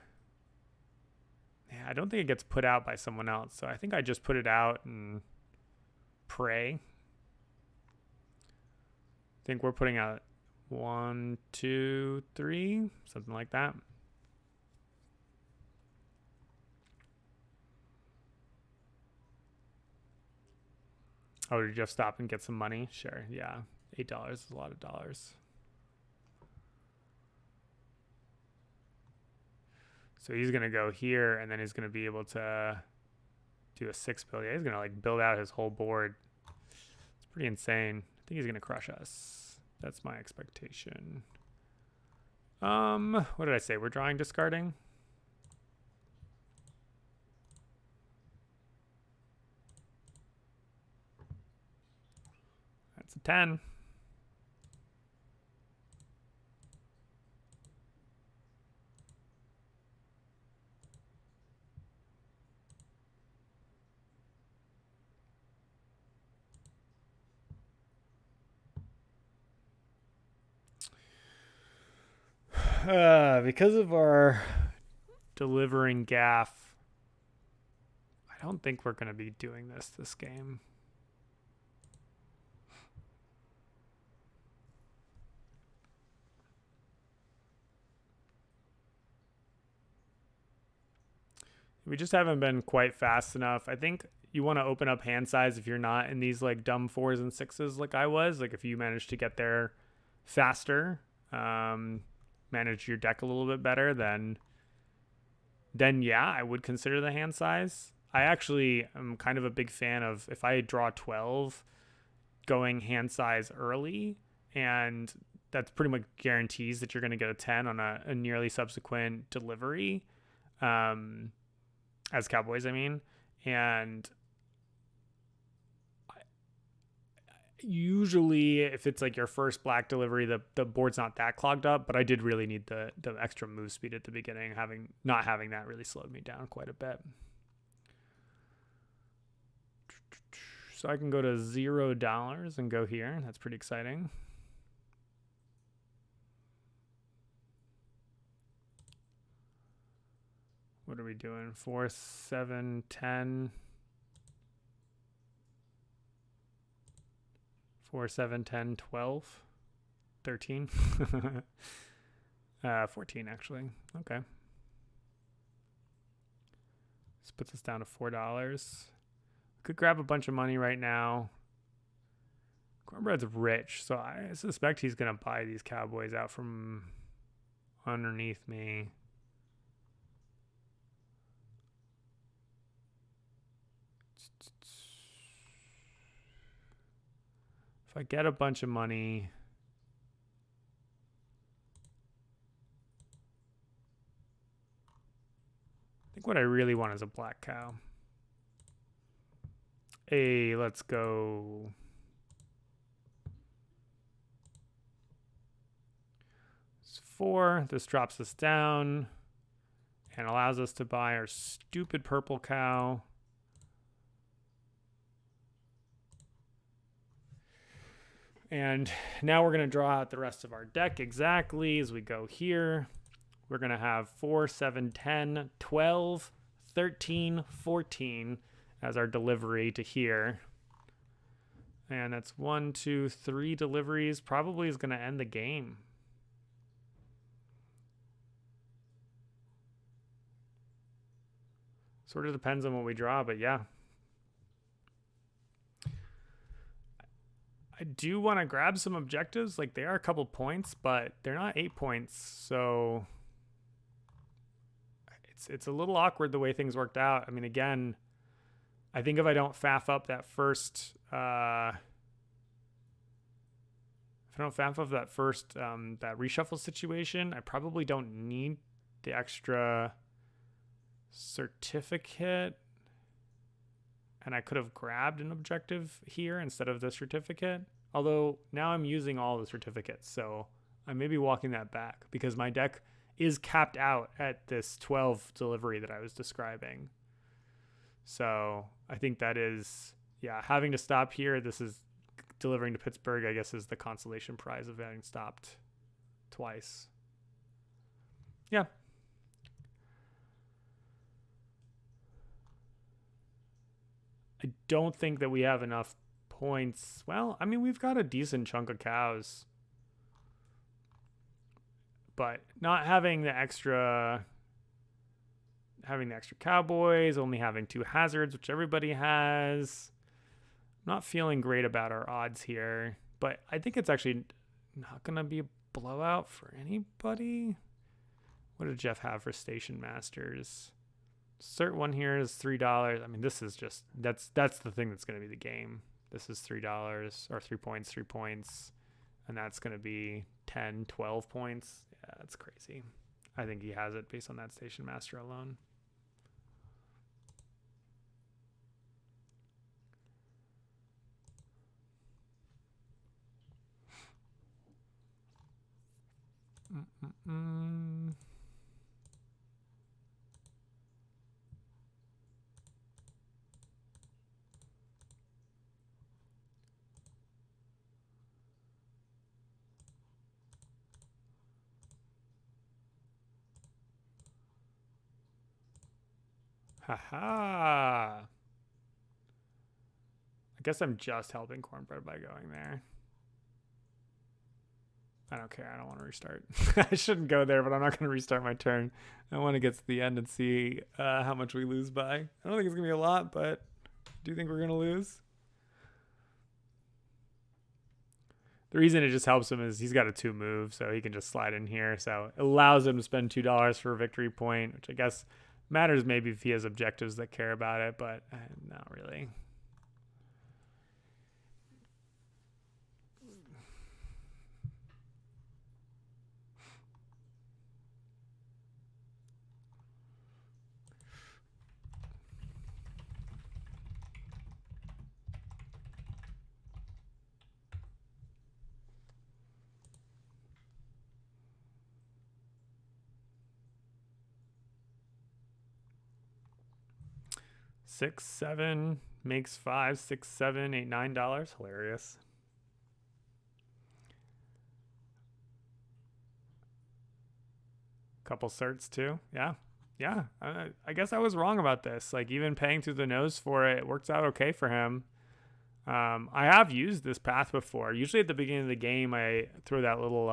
Yeah, I don't think it gets put out by someone else, so I think I just put it out and pray. I think we're putting out 1, 2, 3, something like that. Oh, did you just stop and get some money? Sure, yeah. $8 is a lot of dollars. So he's going to go here, and then he's going to be able to do a 6 build. Yeah, he's going to like build out his whole board. It's pretty insane. I think he's going to crush us. That's my expectation. What did I say? We're drawing discarding. That's a 10. Because of our delivering gaff, I don't think we're going to be doing this game. We just haven't been quite fast enough. I think you want to open up hand size if you're not in these like dumb 4s and 6s like I was. Like if you manage to get there faster, manage your deck a little bit better, then yeah, I would consider the hand size. I actually am kind of a big fan of, if I draw 12, going hand size early, and that's pretty much guarantees that you're going to get a 10 on a nearly subsequent delivery, as Cowboys, I mean. And usually if it's like your first black delivery, the board's not that clogged up, but I did really need the extra move speed at the beginning. Not having that really slowed me down quite a bit. So I can go to $0 and go here. That's pretty exciting. What are we doing? 4, 7, 10. 4, 7, 10, 12, 13. 14 actually. Okay. This puts us down to $4. Could grab a bunch of money right now. Cornbread's rich, so I suspect he's going to buy these Cowboys out from underneath me. If I get a bunch of money, I think what I really want is a black cow. Hey, let's go. It's 4. This drops us down and allows us to buy our stupid purple cow. And now we're going to draw out the rest of our deck exactly as we go here. We're going to have 4, 7, 10, 12, 13, 14 as our delivery to here. And that's 1, 2, 3 deliveries. Probably is going to end the game. Sort of depends on what we draw, but yeah. I do want to grab some objectives. Like, they are a couple points, but they're not 8 points. So it's a little awkward the way things worked out. I mean, again, I think if I don't faff up that first, that reshuffle situation, I probably don't need the extra certificate. And I could have grabbed an objective here instead of the certificate. Although now I'm using all the certificates, so I may be walking that back because my deck is capped out at this 12 delivery that I was describing. So I think that is, yeah, having to stop here. This is delivering to Pittsburgh, I guess, is the consolation prize of having stopped twice. Yeah. I don't think that we have enough points. Well, I mean, we've got a decent chunk of cows. But not having the extra Cowboys, only having 2 hazards, which everybody has. I'm not feeling great about our odds here. But I think it's actually not going to be a blowout for anybody. What did Jeff have for Station Masters? Cert one here is $3. I mean, this is just, that's the thing that's going to be the game. This is $3 or 3 points. And that's going to be 10, 12 points. Yeah, that's crazy. I think he has it based on that Station Master alone. Haha. I guess I'm just helping Cornbread by going there. I don't care. I don't want to restart. I shouldn't go there, but I'm not going to restart my turn. I want to get to the end and see how much we lose by. I don't think it's going to be a lot, but do you think we're going to lose? The reason it just helps him is he's got a 2 move, so he can just slide in here. So it allows him to spend $2 for a victory point, which I guess matters maybe if he has objectives that care about it, but not really. $6, $7 makes $5, $6, $7, $8, $9. Hilarious. Couple certs too. Yeah. Yeah, I guess I was wrong about this. Like, even paying through the nose for it, it works out okay for him. I have used this path before. Usually at the beginning of the game, I throw that little,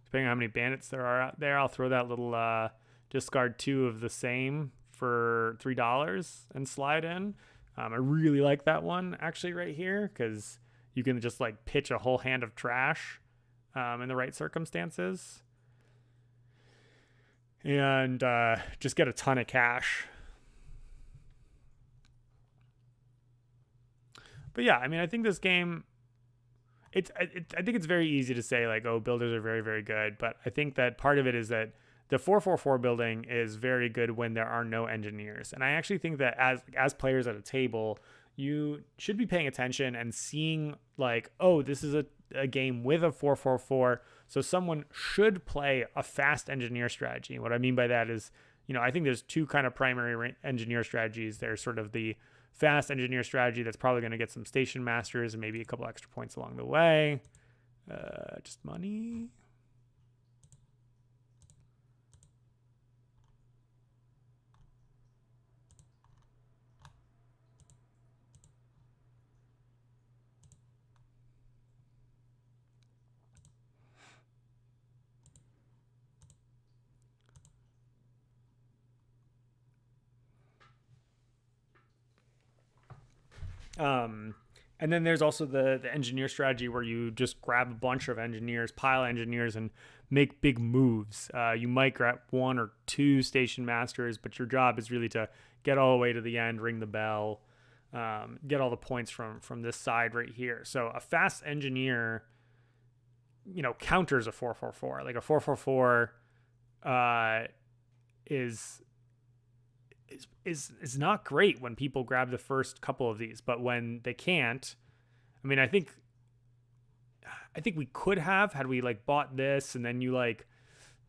depending on how many bandits there are out there, I'll throw that little discard 2 of the same for $3 and slide in. I really like that one actually right here because you can just like pitch a whole hand of trash in the right circumstances and just get a ton of cash. But yeah, I mean, I think this game, I think it's very easy to say like, oh, builders are very, very good. But I think that part of it is that the 4-4-4 building is very good when there are no engineers. And I actually think that as players at a table, you should be paying attention and seeing like, oh, this is a game with a 4-4-4. So someone should play a fast engineer strategy. What I mean by that is, I think there's 2 kind of primary engineer strategies. There's sort of the fast engineer strategy that's probably going to get some station masters and maybe a couple extra points along the way. Just money. And then there's also the engineer strategy where you just grab a bunch of engineers, pile engineers, and make big moves. You might grab 1 or 2 station masters, but your job is really to get all the way to the end, ring the bell, get all the points from this side right here. So a fast engineer, counters a 4-4-4. Like a 4-4-4 is not great when people grab the first couple of these, but when they can't, I mean, I think we could have had we like bought this and then you like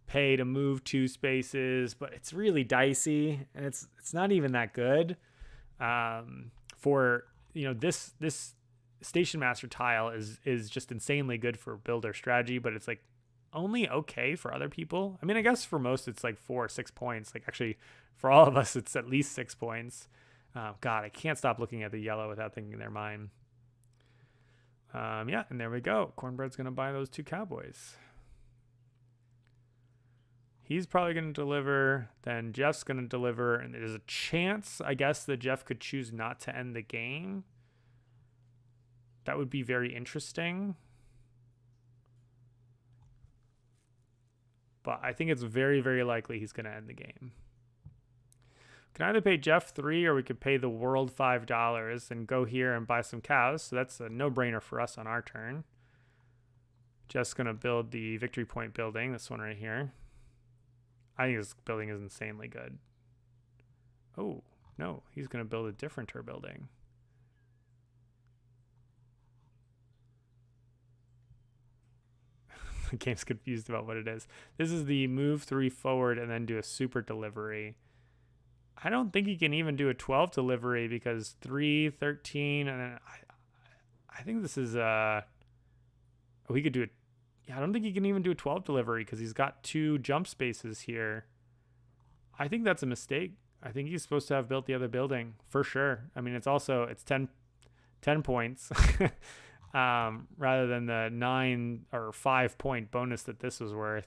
pay to move 2 spaces, but it's really dicey and it's not even that good. For this station master tile is just insanely good for builder strategy, but it's like only okay for other people. I mean, I guess for most it's like 4 or 6 points. Like actually for all of us it's at least 6 points. God, I can't stop looking at the yellow without thinking they're mine. Yeah, and there we go. Cornbread's gonna buy those 2 Cowboys. He's probably gonna deliver, then Jeff's gonna deliver, and there's a chance, I guess, that Jeff could choose not to end the game. That would be very interesting. But I think it's very, very likely he's going to end the game. We can either pay Jeff 3 or we could pay the world $5 and go here and buy some cows. So that's a no-brainer for us on our turn. Jeff's going to build the victory point building, this one right here. I think this building is insanely good. Oh, no, he's going to build a different building. The game's confused about what it is. This is the move 3 forward and then do a super delivery. I don't think he can even do a 12 delivery because 3, 13, and then I think this is he could do it. Yeah, I don't think he can even do a 12 delivery because he's got 2 jump spaces here. I think that's a mistake. I think he's supposed to have built the other building for sure. I mean, it's 10 points. Rather than the 9 or 5 point bonus that this was worth.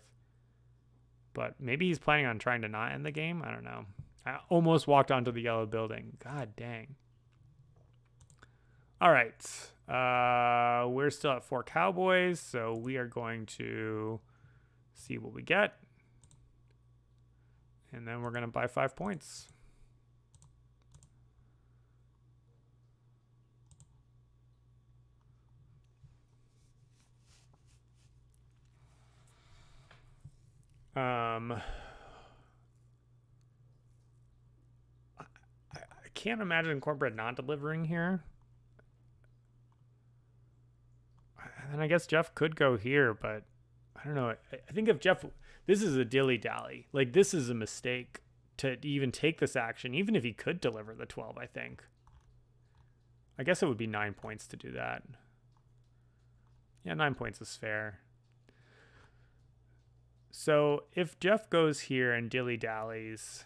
But maybe he's planning on trying to not end the game. I don't know. I almost walked onto the yellow building. God dang. All right. We're still at 4 Cowboys, so we are going to see what we get. And then we're going to buy 5 points. I can't imagine Cornbread not delivering here. And I guess Jeff could go here, but I don't know. I think if Jeff, this is a dilly-dally. Like, this is a mistake to even take this action, even if he could deliver the 12, I think. I guess it would be 9 points to do that. Yeah, 9 points is fair. So if Jeff goes here and dilly-dallies,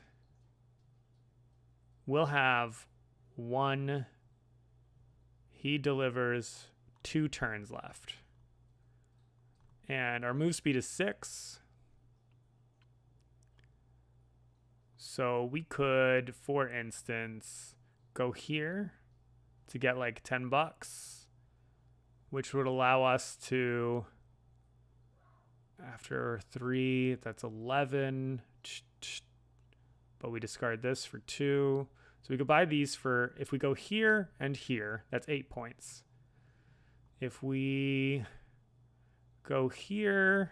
we'll have one. He delivers 2 turns left. And our move speed is 6. So we could, for instance, go here to get like $10, which would allow us to, after 3, that's 11. But we discard this for 2. So we could buy these for, if we go here and here, that's 8 points. If we go here,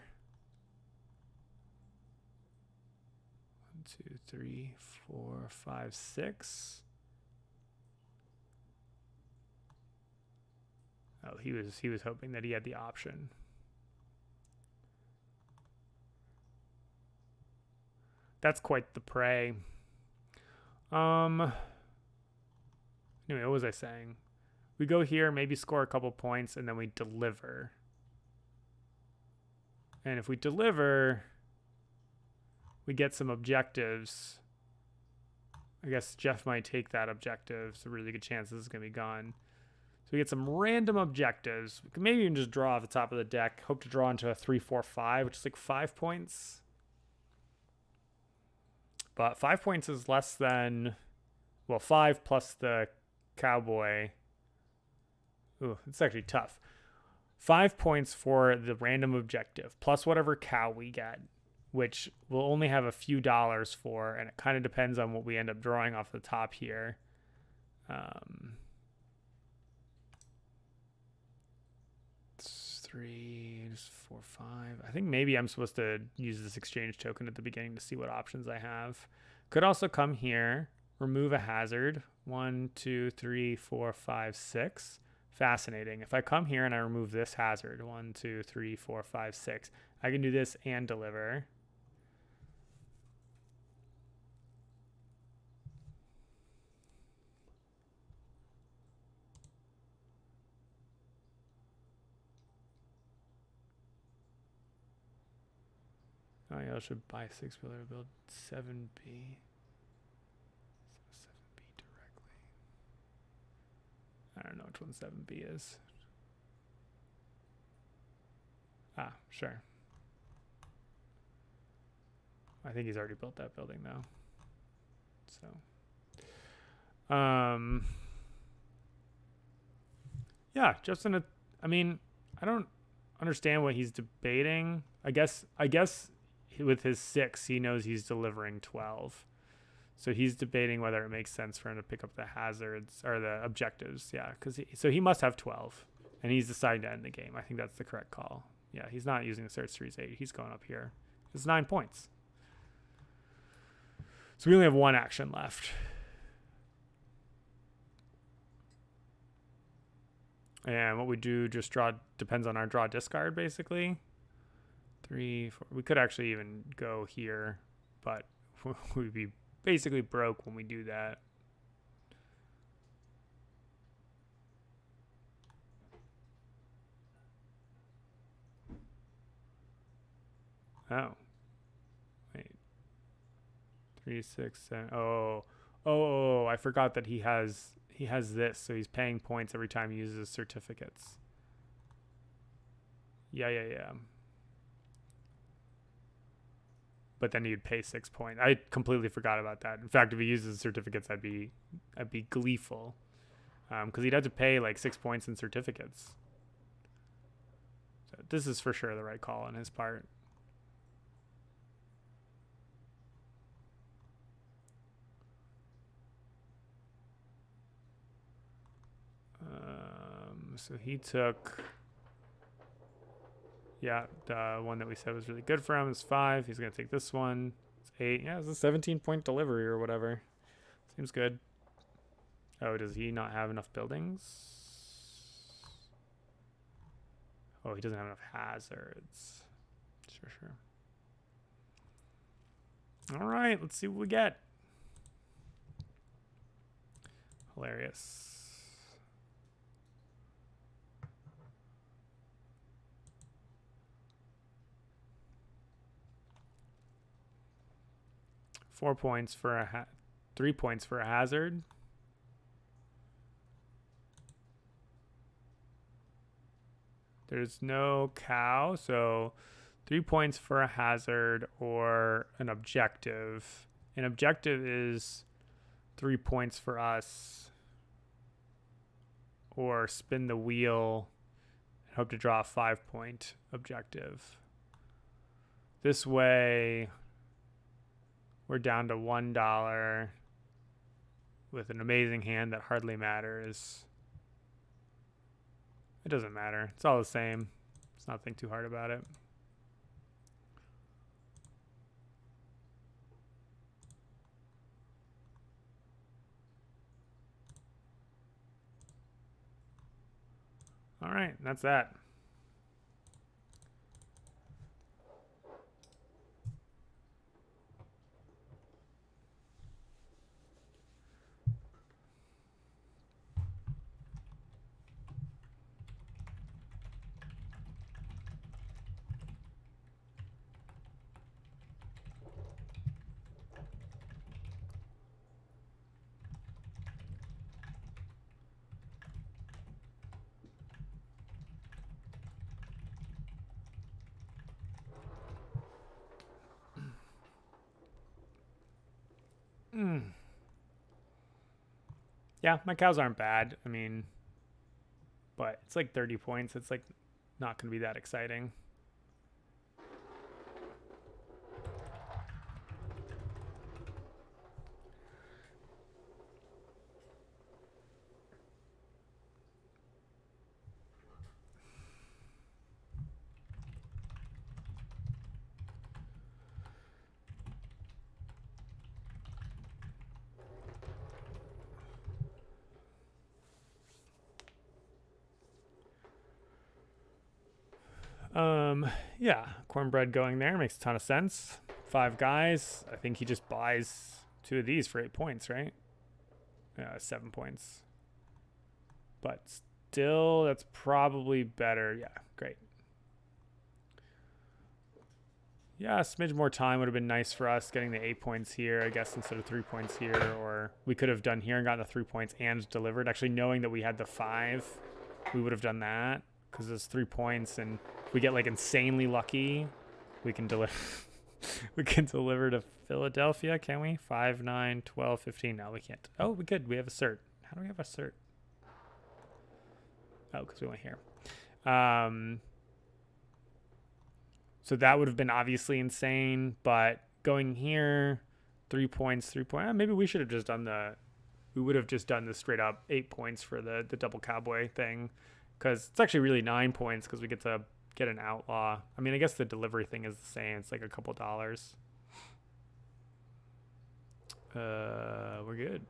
1, 2, 3, 4, 5, 6. Oh, he was hoping that he had the option. That's quite the prey. Anyway, what was I saying? We go here, maybe score a couple points, and then we deliver. And if we deliver, we get some objectives. I guess Jeff might take that objective. It's a really good chance this is going to be gone. So we get some random objectives. We can maybe even just draw off the top of the deck. Hope to draw into a 3, 4, 5, which is like 5 points. But 5 points is less than, well, 5 plus the cowboy. Ooh, it's actually tough. 5 points for the random objective, plus whatever cow we get, which we'll only have a few dollars for, and it kind of depends on what we end up drawing off the top here. 3, 4, 5. I think maybe I'm supposed to use this exchange token at the beginning to see what options I have. Could also come here, remove a hazard. 1, 2, 3, 4, 5, 6. Fascinating. If I come here and I remove this hazard, 1, 2, 3, 4, 5, 6, I can do this and deliver. Oh yeah, I should buy 6-wheeler, build 7B. 7B directly. I don't know which one 7B is. Ah, sure. I think he's already built that building though. So, yeah, Justin. I mean, I don't understand what he's debating. I guess with his 6, he knows he's delivering 12. So he's debating whether it makes sense for him to pick up the hazards or the objectives. Yeah, so he must have 12, and he's deciding to end the game. I think that's the correct call. Yeah, he's not using the search series 8. He's going up here. It's 9 points. So we only have 1 action left. And what we do just depends on our draw discard, basically. 3, 4. We could actually even go here, but we'd be basically broke when we do that. Oh. Wait. 3, 6, 7. Oh, I forgot that he has this, so he's paying points every time he uses certificates. Yeah. But then he'd pay 6 points. I completely forgot about that. In fact, if he uses certificates, I'd be gleeful, because he'd have to pay like 6 points in certificates. So this is for sure the right call on his part. So he took. Yeah, the one that we said was really good for him is 5. He's going to take this one. It's 8. Yeah, it's a 17-point delivery or whatever. Seems good. Oh, does he not have enough buildings? Oh, he doesn't have enough hazards. Sure. All right, let's see what we get. Hilarious. 4 points for a 3 points for a hazard. There's no cow, so 3 points for a hazard or an objective. An objective is 3 points for us, or spin the wheel and hope to draw a 5-point objective. This way, we're down to $1 with an amazing hand that hardly matters. It doesn't matter. It's all the same. Let's not think too hard about it. All right, that's that. Yeah, my cows aren't bad. I mean, but it's like 30 points. It's like not going to be that exciting. Yeah, cornbread going there makes a ton of sense. 5 guys. I think he just buys 2 of these for 8 points, right? 7 points. But still, that's probably better. Yeah, great. Yeah, a smidge more time would have been nice for us getting the 8 points here, I guess, instead of 3 points here. Or we could have done here and gotten the 3 points and delivered. Actually, knowing that we had the 5, we would have done that because it's 3 points. And if we get like insanely lucky, we can deliver. We can deliver to Philadelphia, can we? 5, 9, 12, 15. No, we can't. Oh, we could. We have a cert. How do we have a cert? Oh, because we went here. So that would have been obviously insane, but going here, 3 points, 3 points. Maybe we should have just done we would have just done the straight up 8 points for the double cowboy thing, because it's actually really 9 points because we get to get an outlaw. I mean, I guess the delivery thing is the same. It's like a couple dollars. We're good.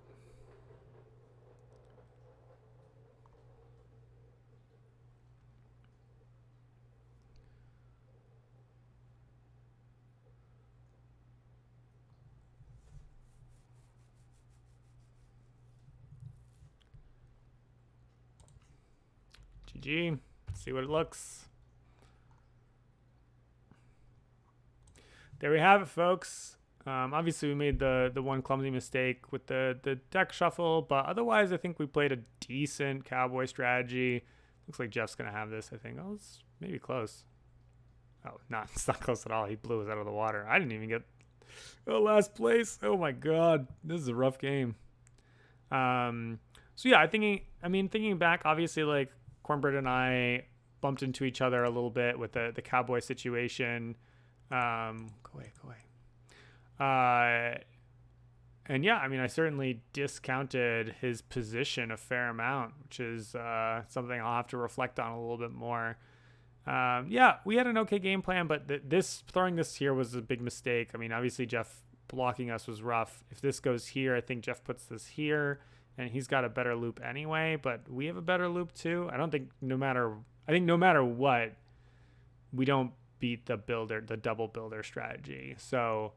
GG. See what it looks. There we have it, folks. Obviously, we made the one clumsy mistake with the deck shuffle, but otherwise, I think we played a decent cowboy strategy. Looks like Jeff's going to have this, I think. Oh, it's maybe close. Oh, it's not close at all. He blew us out of the water. I didn't even get last place. Oh, my God. This is a rough game. So, yeah, thinking back, obviously, like, Cornbread and I bumped into each other a little bit with the cowboy situation. Go away. And yeah, I mean, I certainly discounted his position a fair amount, which is something I'll have to reflect on a little bit more. Yeah, we had an okay game plan, but throwing this here was a big mistake. I mean, obviously Jeff blocking us was rough. If this goes here, I think Jeff puts this here, and he's got a better loop anyway, but we have a better loop too. I think no matter what, we don't beat the double builder strategy. So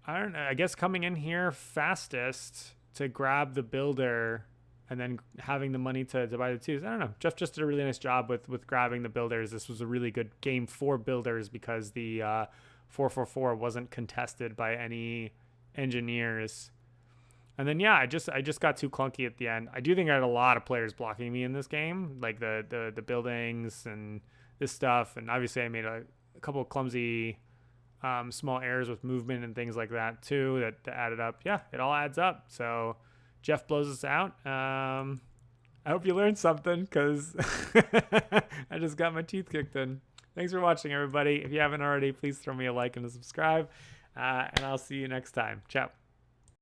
I don't know. I guess coming in here fastest to grab the builder and then having the money to buy the twos. I don't know. Jeff just did a really nice job with grabbing the builders. This was a really good game for builders because the 444 wasn't contested by any engineers. And then I just got too clunky at the end. I do think I had a lot of players blocking me in this game, like the buildings and this stuff. And obviously I made a couple of clumsy small errors with movement and things like that too that added up. Yeah, it all adds up. So Jeff blows us out. I hope you learned something, because I just got my teeth kicked in. Thanks for watching, everybody. If you haven't already, please throw me a like and a subscribe. And I'll see you next time. Ciao.